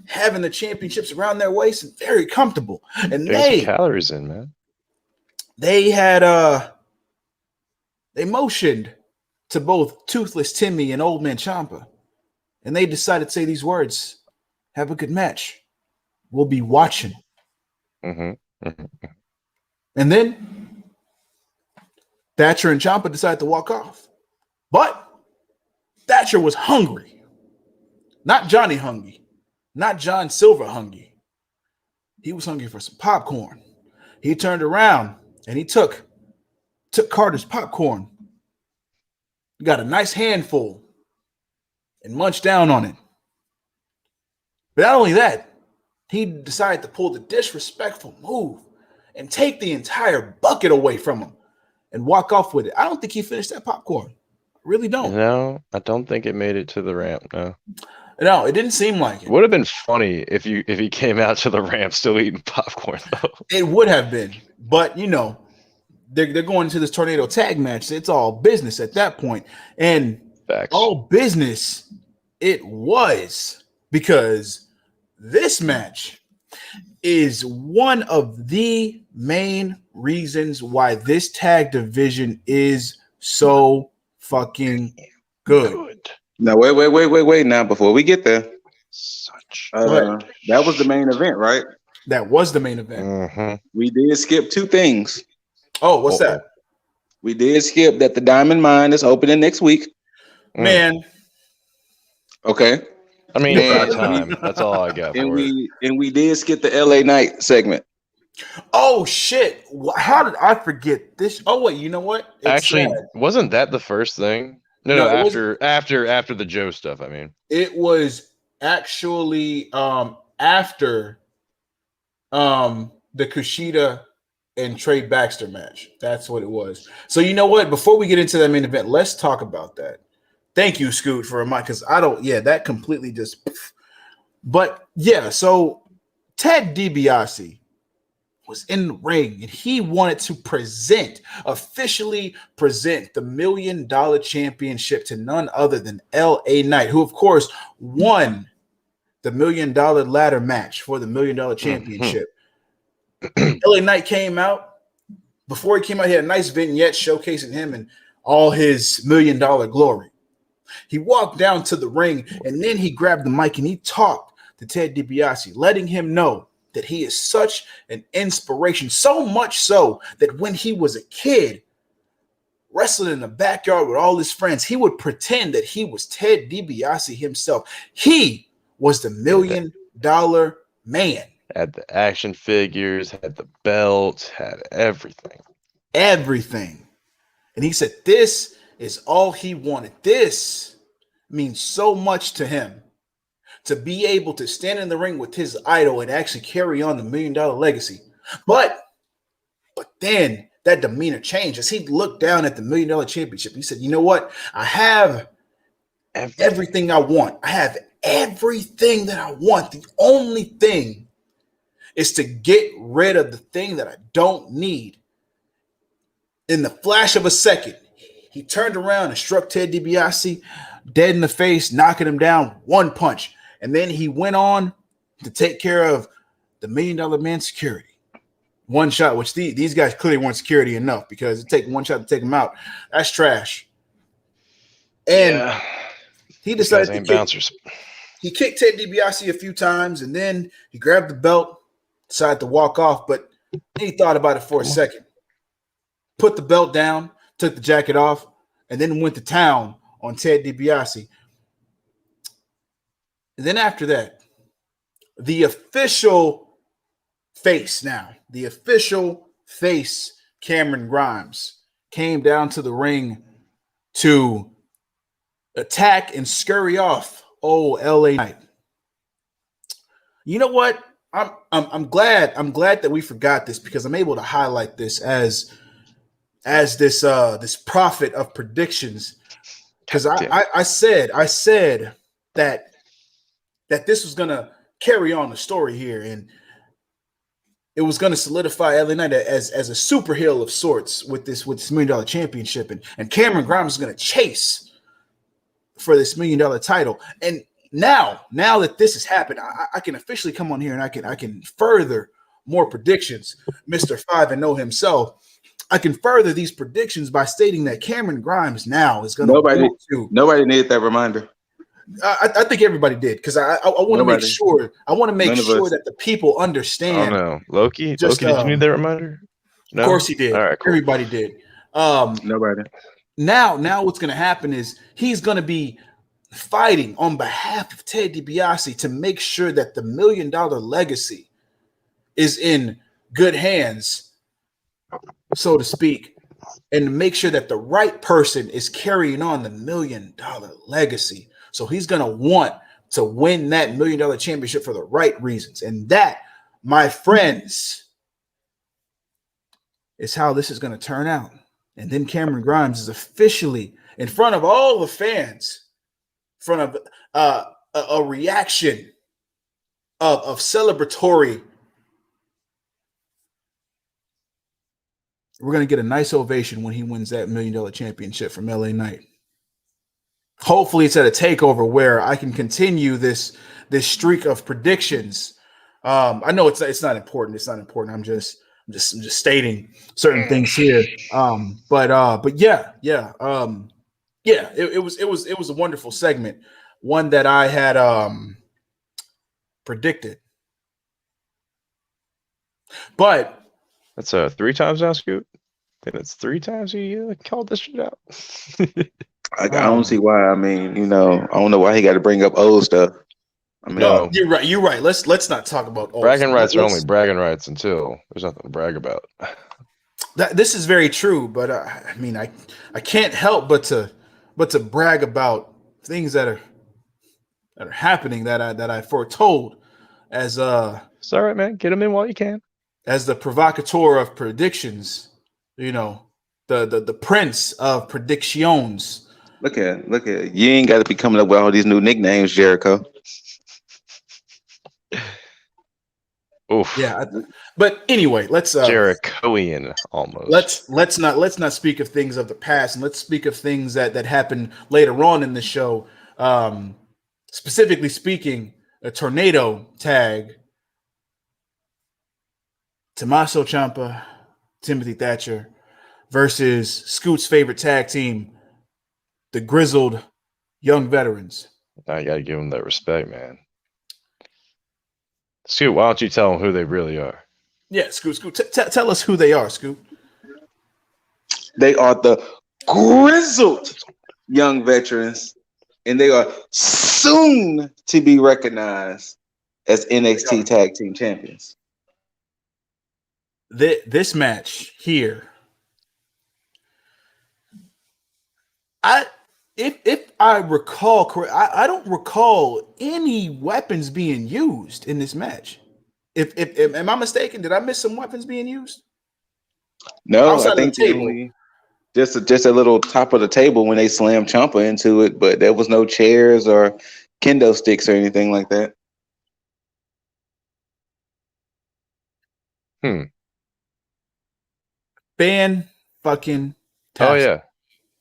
having the championships around their waist, and very comfortable. And Get your calories in, man. they had they motioned to both Toothless Timmy and Old Man Ciampa, and they decided to say these words: "Have a good match. We'll be watching." Mm-hmm. Mm-hmm. And then Thatcher and Ciampa decided to walk off, but Thatcher was hungry, not Johnny hungry, not John Silver hungry. He was hungry for some popcorn. He turned around and he took Carter's popcorn, got a nice handful, and munched down on it. But not only that, he decided to pull the disrespectful move and take the entire bucket away from him and walk off with it. I don't think he finished that popcorn. I really don't. No, I don't think it made it to the ramp. No. No, it didn't seem like it. Would have been funny if he came out to the ramp still eating popcorn though. It would have been, but you know, they're going into this tornado tag match. It's all business at that point, and Facts. all business it was, because this match is one of the main reasons why this tag division is so fucking good. Now, wait. Now, before we get there, Such. that was the main event, right? That was the main event. Mm-hmm. We did skip two things. Oh, what's that? We did skip that the Diamond Mine is opening next week. Man, Okay. I mean, Man. about time. That's all I got And for it. we did skip the LA Knight segment. oh shit! How did I forget this? Oh wait, you know what? It's Actually, sad. wasn't that the first thing? No, No, it after the Joe stuff. I mean, It was actually after the Kushida and Trey Baxter match. That's what it was. So you know what? Before we get into that main event, let's talk about that. Thank you, Scoot, for reminding, because I don't. Yeah, that completely just. But yeah, so Ted DiBiase was in the ring and he wanted to officially present the $1 Million Championship to none other than LA Knight, who of course won the $1 Million ladder match for the $1 Million Championship. LA Knight came out. Before he came out, he had a nice vignette showcasing him and all his $1 Million glory. He walked down to the ring and then he grabbed the mic and he talked to Ted DiBiase, letting him know that he is such an inspiration, so much so that when he was a kid wrestling in the backyard with all his friends, he would pretend that he was Ted DiBiase himself. He was the $1 Million Man. had the action figures, had the belts, had everything. Everything. And he said this is all he wanted. This means so much to him, to be able to stand in the ring with his idol and actually carry on the $1 Million legacy. But then that demeanor changed as he looked down at the $1 Million Championship. He said, you know what? I have everything I want. I have everything that I want. The only thing is to get rid of the thing that I don't need. In the flash of a second, he turned around and struck Ted DiBiase dead in the face, knocking him down one punch. And then he went on to take care of the $1 Million Man security. One shot, which these guys clearly weren't security enough, because it take one shot to take him out. That's trash. And he decided to bouncers. He kicked Ted DiBiase a few times, and then he grabbed the belt, decided to walk off, but he thought about it for a second. Put the belt down, took the jacket off, and then went to town on Ted DiBiase. And then after that, the official face, Cameron Grimes, came down to the ring to attack and scurry off LA Knight. You know what? I'm glad that we forgot this, because I'm able to highlight this as as this prophet of predictions, because I said that this was gonna carry on the story here, and it was gonna solidify LA Knight as a super heel of sorts with this $1 million championship, and Cameron Grimes is gonna chase for this $1 million title. And now that this has happened, I can officially come on here and I can further more predictions. Mr. 5-0 himself. I can further these predictions by stating that Cameron Grimes now is going to. Nobody needed that reminder. I think everybody did, because I want to make sure. I want to make sure that the people understand. Oh no, Loki. Did you need that reminder? No? Of course he did. All right, cool. Everybody did. Nobody. Now what's going to happen is he's going to be fighting on behalf of Ted DiBiase to make sure that the $1 million legacy is in good hands, so to speak, and to make sure that the right person is carrying on the $1 million legacy. So he's going to want to win that $1 million championship for the right reasons. And that, my friends, is how this is going to turn out. And then Cameron Grimes is officially in front of all the fans, in front of a reaction of celebratory. We're going to get a nice ovation when he wins that $1 million championship from LA Knight. Hopefully it's at a takeover where I can continue this streak of predictions. I know it's not important. It's not important. I'm just stating certain things here. But yeah. It was a wonderful segment, one that I had predicted. But that's 3 times now, Scoot. I think it's 3 times you called this shit out. I don't see why. I mean, I don't know why he got to bring up old stuff. I mean, no, you're right. You're right. Let's not talk about old bragging rights are only bragging rights until there's nothing to brag about. This is very true, but I mean, I can't help but to brag about things that are happening that I foretold as It's all right, man. Get them in while you can. As the provocateur of predictions, the prince of predictions. Look at you ain't got to be coming up with all these new nicknames, Jericho. Oof. Yeah, but anyway, let's Jerichoian almost. Let's not speak of things of the past, and let's speak of things that happened later on in the show. Specifically speaking, a tornado tag. Tommaso Ciampa, Timothy Thatcher versus Scoot's favorite tag team, the Grizzled Young Veterans. I got to give them that respect, man. Scoot, why don't you tell them who they really are? Yeah, Scoot, tell us who they are, Scoot. They are the Grizzled Young Veterans, and they are soon to be recognized as NXT Tag Team Champions. This match here, if I recall correct, I don't recall any weapons being used in this match. If am I mistaken? Did I miss some weapons being used? No, I think just a little top of the table when they slammed Ciampa into it, but there was no chairs or kendo sticks or anything like that. Fucking. Oh yeah,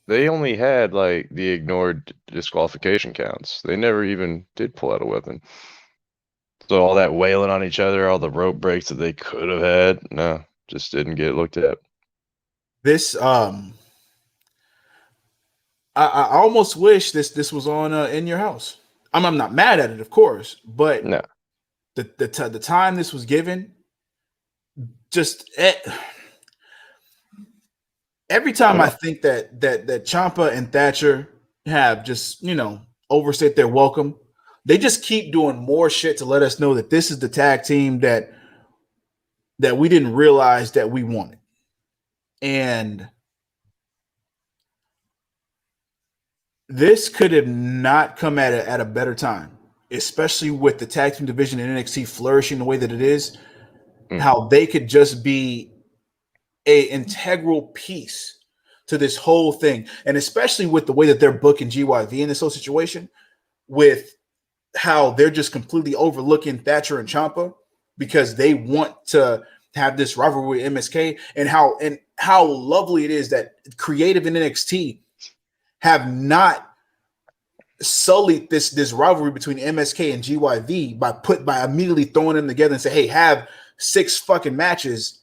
they only had like the ignored disqualification counts. They never even did pull out a weapon. So all that wailing on each other, all the rope breaks that they could have had, no, just didn't get looked at. This I almost wish this was on In Your House. I'm not mad at it, of course, but no, the time this was given, just every time I think that Ciampa and Thatcher have just overstayed their welcome, they just keep doing more shit to let us know that this is the tag team that we didn't realize that we wanted. And this could have not come at a better time, especially with the tag team division in NXT flourishing the way that it is, how they could just be a integral piece to this whole thing, and especially with the way that they're booking GYV in this whole situation, with how they're just completely overlooking Thatcher and Ciampa because they want to have this rivalry with MSK, and how lovely it is that creative in NXT have not sullied this rivalry between MSK and GYV by immediately throwing them together and say, hey, have 6 fucking matches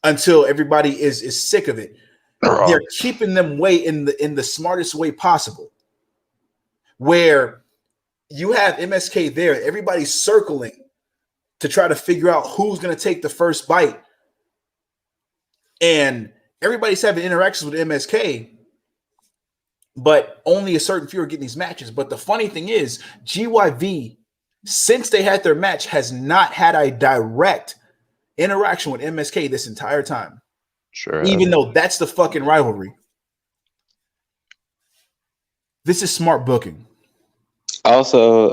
until everybody is sick of it. They're keeping them in the smartest way possible, where you have MSK there, everybody's circling to try to figure out who's going to take the first bite, and everybody's having interactions with MSK, but only a certain few are getting these matches. But the funny thing is, GYV, since they had their match, has not had a direct interaction with MSK this entire time. Sure. Even though that's the fucking rivalry. This is smart booking. Also,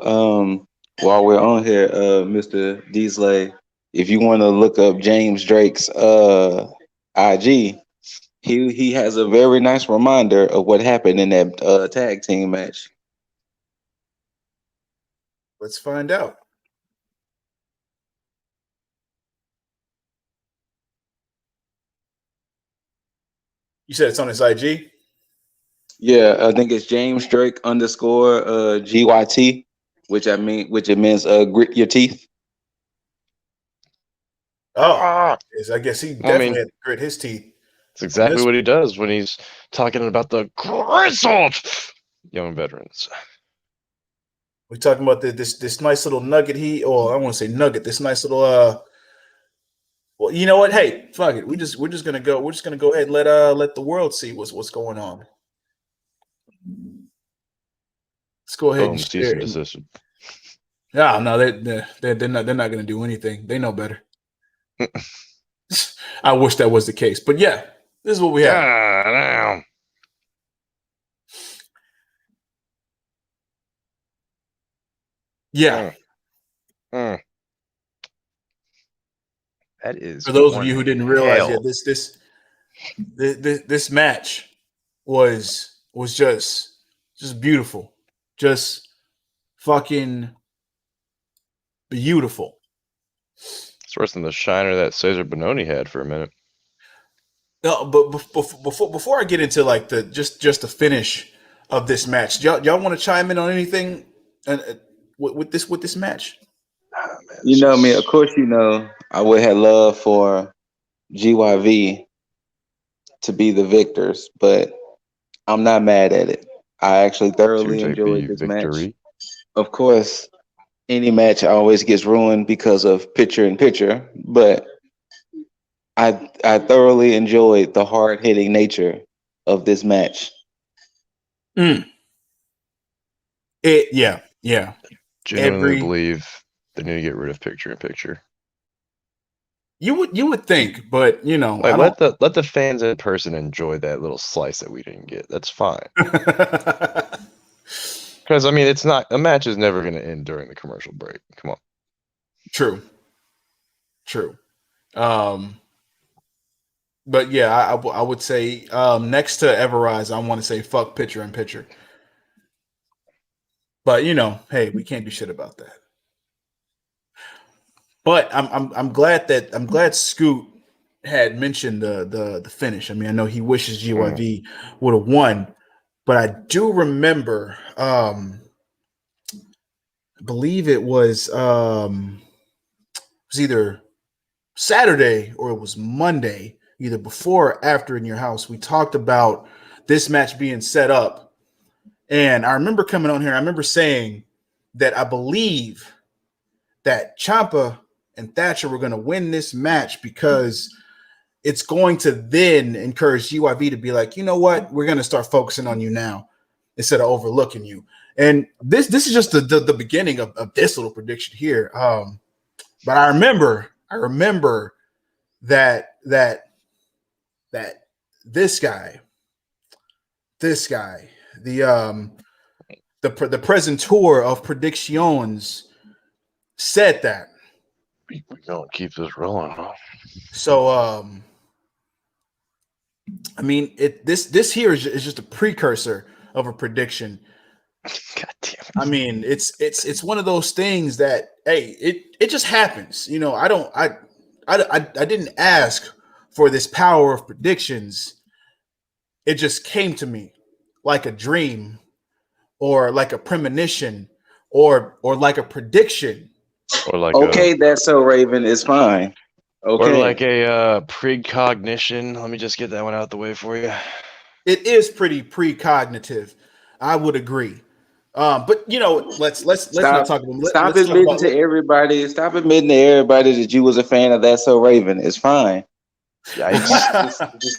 while we're on here, Mr. Deasley, if you want to look up James Drake's IG, he has a very nice reminder of what happened in that tag team match. Let's find out. You said it's on his IG? Yeah, I think it's James Drake underscore GYT, which it means grit your teeth. Oh, I guess he definitely had to grit his teeth. It's exactly what he does when he's talking about the grizzled young veterans. We're talking about this nice little nugget. I want to say nugget. This nice little well, you know what? Hey, fuck it. We're just gonna go ahead and let the world see what's going on. Let's go ahead and share it. No, they're not gonna do anything. They know better. I wish that was the case, but yeah, this is what we have. Damn. Yeah. That is, for those of you who didn't realize, this match was just beautiful, just fucking beautiful. It's worse than the shiner that Cesar Bononi had for a minute. No, but before I get into like the just the finish of this match, y'all want to chime in on anything with this match? Man, you know me, of course. You know I would have loved for GYV to be the victors, but I'm not mad at it. I actually thoroughly enjoyed this match. Of course, any match always gets ruined because of picture-in-picture, but I thoroughly enjoyed the hard-hitting nature of this match. Yeah. Genuinely believe they need to get rid of picture-in-picture. You would think, but you know, like, let the fans in person enjoy that little slice that we didn't get. That's fine. Because I mean, it's not a match is never going to end during the commercial break. Come on. True. But yeah, I would say next to Everrise, I want to say fuck picture-in-picture. But you know, hey, we can't do shit about that. But I'm glad Scoot had mentioned the finish. I mean, I know he wishes GYV would have won, but I do remember I believe it was either Saturday or it was Monday, either before or after in your house. We talked about this match being set up. And I remember coming on here, I remember saying that I believe that Ciampa and Thatcher were going to win this match because it's going to then encourage GYV to be like, you know what, we're going to start focusing on you now instead of overlooking you. And this is just the beginning of this little prediction here. But I remember that this guy, the presentor of predictions said that. We gonna keep this rolling, huh? So I mean, this here is just a precursor of a prediction. God damn it. I mean, it's one of those things that, hey, it just happens. You know, I didn't ask for this power of predictions. It just came to me like a dream, or like a premonition, or like a prediction. Or like Okay, that's so Raven. It's fine. or Okay. like a precognition. Let me just get that one out the way for you. It is pretty precognitive. I would agree. But you know, let's not Stop. talk about. Stop Let's talk admitting about. to everybody. Stop admitting to everybody that you was a fan of That's So Raven. It's fine. Yikes.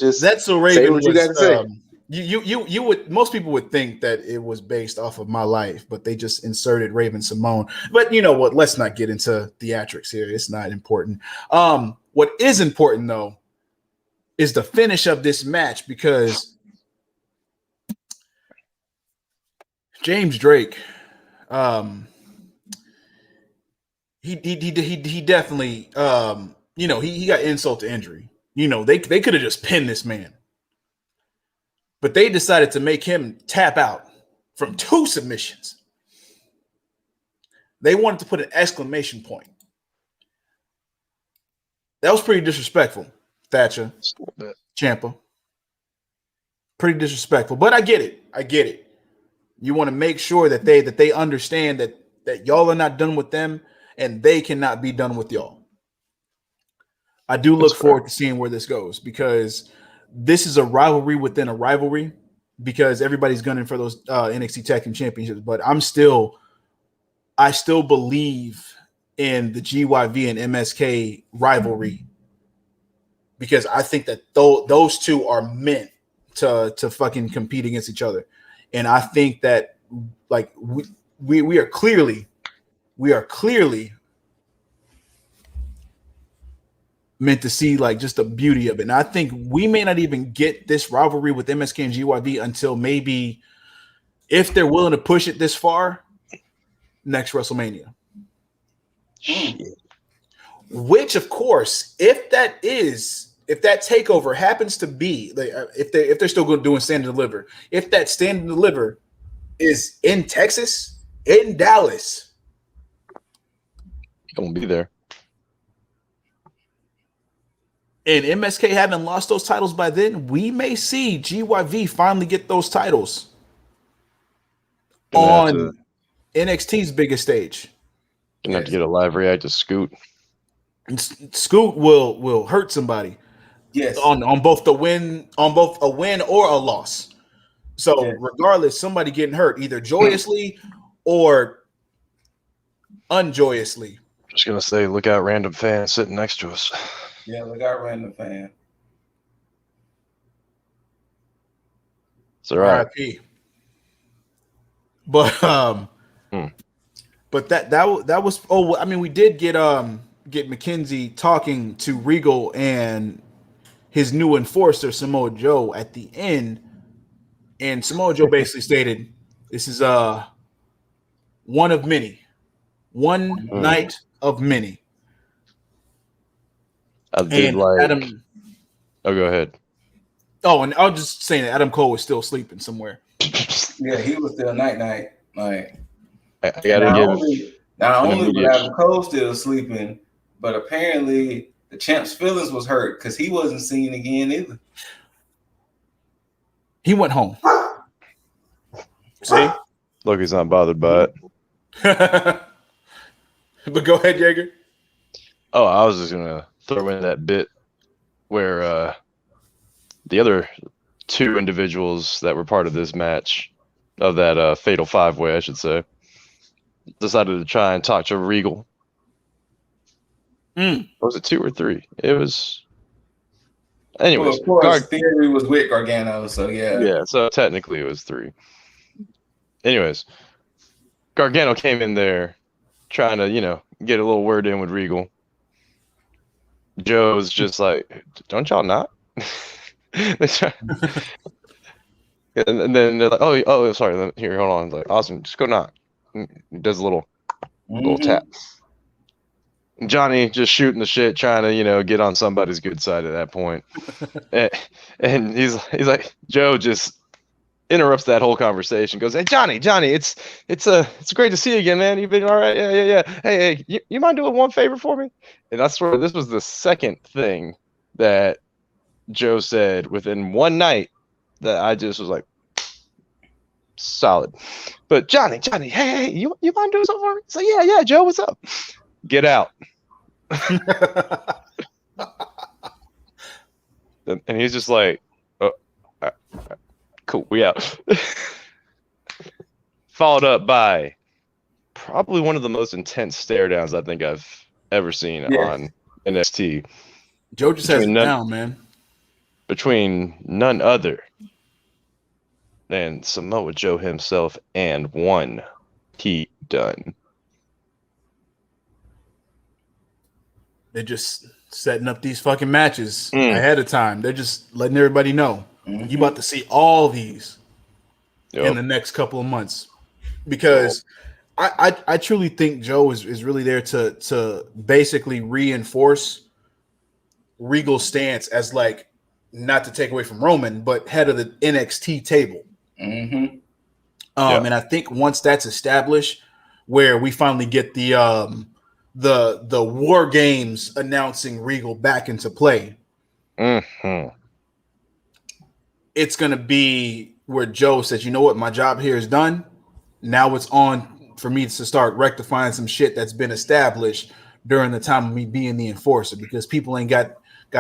Just That's so say Raven what you got was. to say. You would, most people would think that it was based off of my life, but they just inserted Raven Simone. But you know what? Let's not get into theatrics here. It's not important. What is important though is the finish of this match, because James Drake, he definitely, you know, he got insult to injury. You know, they could have just pinned this man, but they decided to make him tap out from 2 submissions. They wanted to put an exclamation point. That was pretty disrespectful, Thatcher, Ciampa. Pretty disrespectful, but I get it. I get it. You want to make sure that they understand that y'all are not done with them, and they cannot be done with y'all. I do look forward to seeing where this goes, because this is a rivalry within a rivalry, because everybody's gunning for those NXT Tag Team Championships. But I still believe in the GYV and MSK rivalry, because I think that those two are meant to fucking compete against each other. And I think that, like, we are clearly meant to see, like, just the beauty of it. And I think we may not even get this rivalry with MSK and GYV until maybe, if they're willing to push it this far, next WrestleMania. Shit. Which, of course, if that takeover happens to be, like, if they're still going to do a stand and deliver, if that stand and deliver is in Texas, in Dallas, Don't be there. and MSK haven't lost those titles by then, we may see GYV finally get those titles on NXT's biggest stage. Gonna have to get a live react to Scoot. And Scoot will hurt somebody. Yes. On both a win or a loss. So regardless, somebody getting hurt, either joyously or unjoyously. Just gonna say, look out, random fan sitting next to us. Yeah, look out, random fan. It's all right. RIP. But but that was, oh, I mean, we did get McKenzie talking to Regal and his new enforcer Samoa Joe at the end, and Samoa Joe basically stated, this is one of many, one night of many. I did like Adam. Oh, go ahead. Oh, and I was just saying that Adam Cole was still sleeping somewhere. Yeah, he was still night. Like, I gotta not only was Adam Cole still sleeping, but apparently the champ's feelings was hurt because he wasn't seen again either. He went home. See? Look, he's not bothered by it. But go ahead, Jaeger. Oh, I was just gonna throw in that bit where the other 2 individuals that were part of this match, of that fatal 5-way, I should say, decided to try and talk to Regal. Was it 2 or 3? It was. Anyways, well, of course, Theory was with Gargano, so yeah. Yeah, so technically it was 3. Anyways, Gargano came in there trying to, get a little word in with Regal. Joe's just like, don't y'all not? And then they're like, oh, sorry. Here, hold on. Like, awesome. Just go knock. He does a little tap. Johnny just shooting the shit, trying to, get on somebody's good side at that point. and he's like, Joe just interrupts that whole conversation, goes, "Hey, Johnny, it's great to see you again, man. You've been all right? Yeah. Hey, you mind doing one favor for me?" And I swear this was the second thing that Joe said within one night that I just was like, solid. But Johnny, hey, you mind doing something for me? So yeah, Joe, what's up? Get out. And he's just like, oh, cool, we out. Followed up by probably one of the most intense stare downs I think I've ever seen on NXT. Joe just has it down, man. Between none other than Samoa Joe himself and one Pete Dunne. They're just setting up these fucking matches ahead of time. They're just letting everybody know you about to see all these in the next couple of months. Because I truly think Joe is really there to basically reinforce Regal's stance as, like, not to take away from Roman, but head of the NXT table. And I think once that's established, where we finally get the War Games announcing Regal back into play, it's gonna be where Joe says, "You know what? My job here is done. Now it's on for me to start rectifying some shit that's been established during the time of me being the enforcer, because people ain't got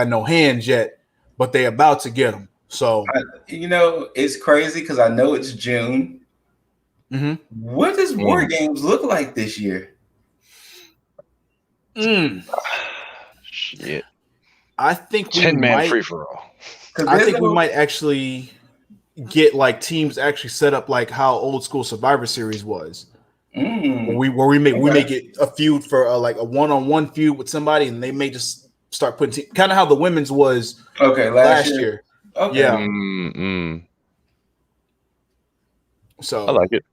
no hands yet, but they about to get them." So it's crazy because I know it's June. What does War Games look like this year? Shit. I think we 10-man free for all. I think we might actually get, like, teams actually set up like how old school Survivor Series was. Where we may get a feud for like a one-on-one feud with somebody, and they may just start putting kind of how the women's was last year. Okay. Yeah. So I like it.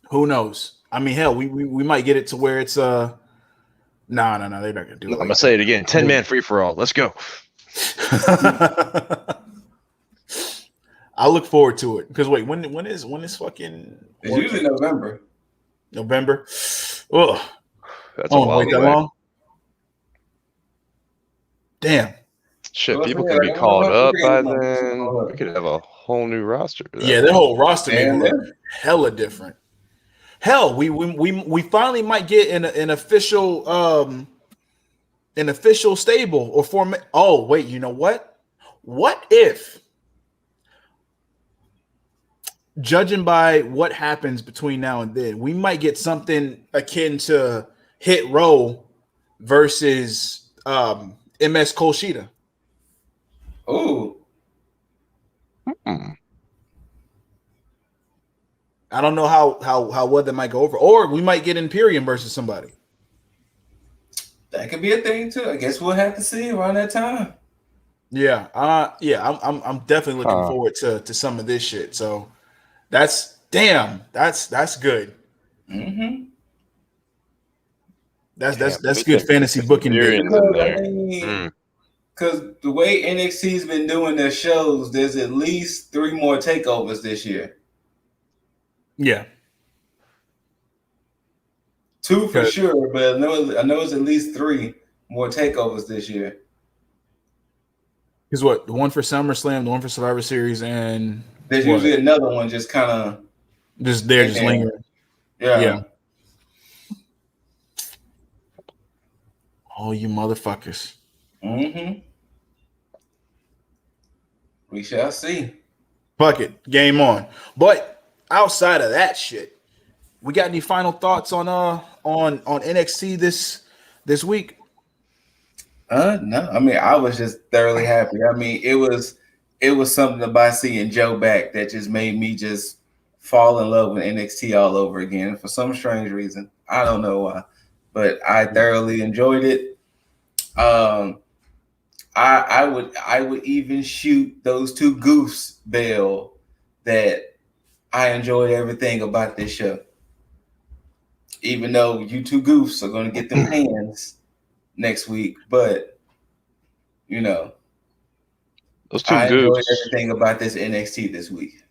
Who knows? I mean, hell, we might get it to where it's no, they're not gonna do it. I'm gonna say it again. 10-man free for all. Let's go. I look forward to it because when is fucking? It's usually November. Oh, that's a while wait that long. Damn. Shit, people can be called up by then. We could have a whole new roster. Yeah, their whole roster may look hella different. Hell, we finally might get an official stable or format. Oh wait, you know what? What if, judging by what happens between now and then, we might get something akin to Hit Row versus MS Kolshida? Oh. I don't know how well that might go over, or we might get Imperium versus somebody. That could be a thing too. I guess we'll have to see around that time. Yeah, I'm definitely looking forward to some of this shit. So that's good. That's good fantasy booking. Because the way NXT's been doing their shows, there's at least 3 more takeovers this year. Yeah. 2 for sure, but I know it's at least 3 more takeovers this year. Because what? The one for SummerSlam, the one for Survivor Series, and there's usually another one just kind of just lingering. Yeah. Oh, you motherfuckers. We shall see. Fuck it. Game on. But outside of that shit, we got any final thoughts on NXT this week? No. I mean, I was just thoroughly happy. I mean, it was something about seeing Joe back that just made me just fall in love with NXT all over again for some strange reason. I don't know why, but I thoroughly enjoyed it. I would even shoot those 2 goofs bail that I enjoyed everything about this show. even though you two goofs are going to get them hands next week. But, you know, Those two I enjoyed goofs. everything about this NXT this week.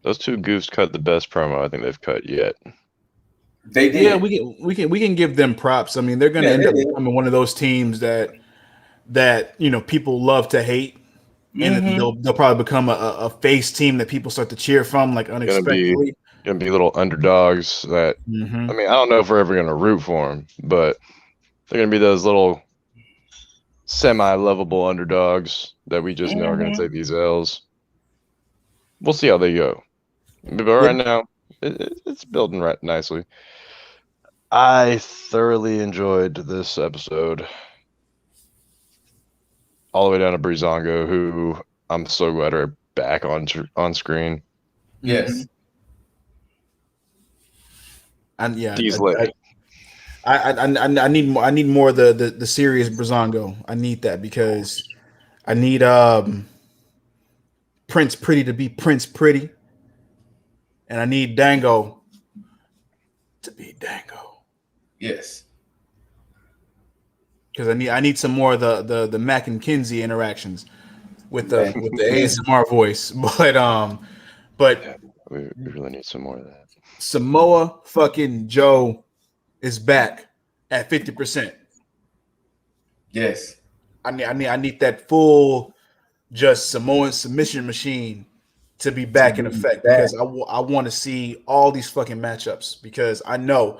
Those two goofs cut the best promo I think they've cut yet. They did. Yeah, we can give them props. I mean, they're going to end up becoming one of those teams that people love to hate, and they'll probably become a face team that people start to cheer from, like unexpectedly. Gonna be little underdogs that I mean, I don't know if we're ever gonna root for them, but they're gonna be those little semi-lovable underdogs that we just know are gonna take these L's. We'll see how they go, but right now it's building right nicely. I thoroughly enjoyed this episode, all the way down to Breezango, who I'm so glad are back on screen. Yes. And yeah, He's lit. I need more. I need more of the serious Brazongo. I need that because I need Prince Pretty to be Prince Pretty, and I need Dango to be Dango. Yes. Because I need some more of the Mac and Kinsey interactions with the ASMR voice. But we really need some more of that. Samoa fucking Joe is back at 50%. Yes. I need that full just Samoan submission machine to be back in effect because I want to see all these fucking matchups because I know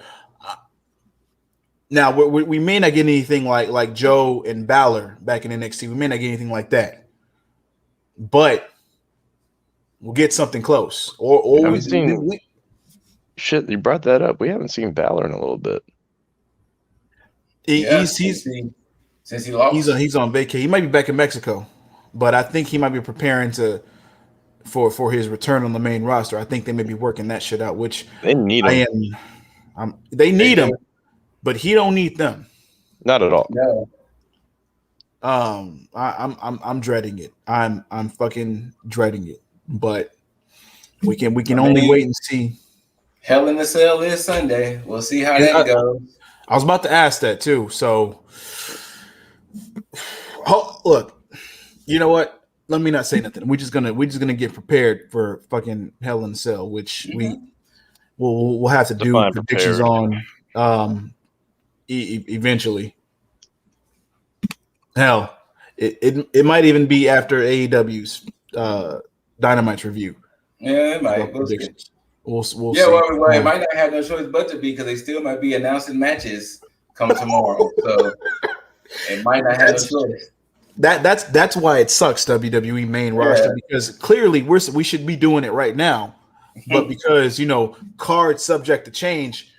now we may not get anything like Joe and Balor back in NXT. We may not get anything like that, but we'll get something close. Or shit, you brought that up. We haven't seen Balor in a little bit. Since he lost, he's on vacation. He might be back in Mexico, but I think he might be preparing for his return on the main roster. I think they may be working that shit out, which they need him. They need him, but he don't need them. Not at all. No. I'm dreading it. I'm fucking dreading it. But we can only wait and see. Hell in a Cell is Sunday. We'll see how that goes. I was about to ask that too. So, look, you know what? Let me not say nothing. We're just gonna get prepared for fucking Hell in a Cell, which we'll have to do predictions on eventually. Hell, it might even be after AEW's Dynamite's review. Yeah, it might. We'll see. Well, it might not have no choice but to be because they still might be announcing matches come tomorrow. So it might not have no choice. That's why it sucks, WWE main roster, because clearly we should be doing it right now, but because cards subject to change.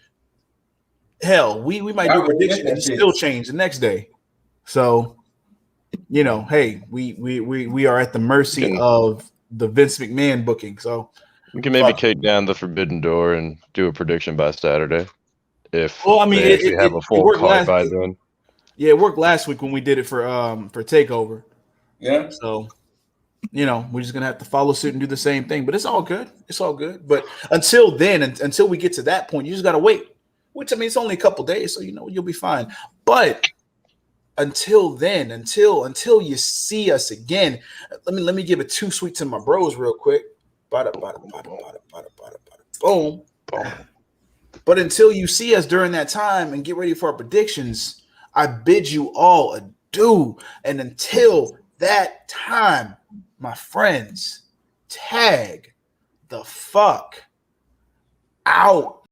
Hell, we might do a prediction and still change the next day. So, hey, we are at the mercy of the Vince McMahon booking. So we can maybe kick down the forbidden door and do a prediction by Saturday. They actually have a full card by then. Yeah, it worked last week when we did it for TakeOver. Yeah. So, we're just gonna have to follow suit and do the same thing. But it's all good. It's all good. But until then, until we get to that point, you just gotta wait. Which it's only a couple days, so you'll be fine. But until then, until you see us again, let me give it 2 sweets to my bros real quick. Boom. But until you see us during that time and get ready for our predictions, I bid you all adieu. And until that time, my friends, tag the fuck out.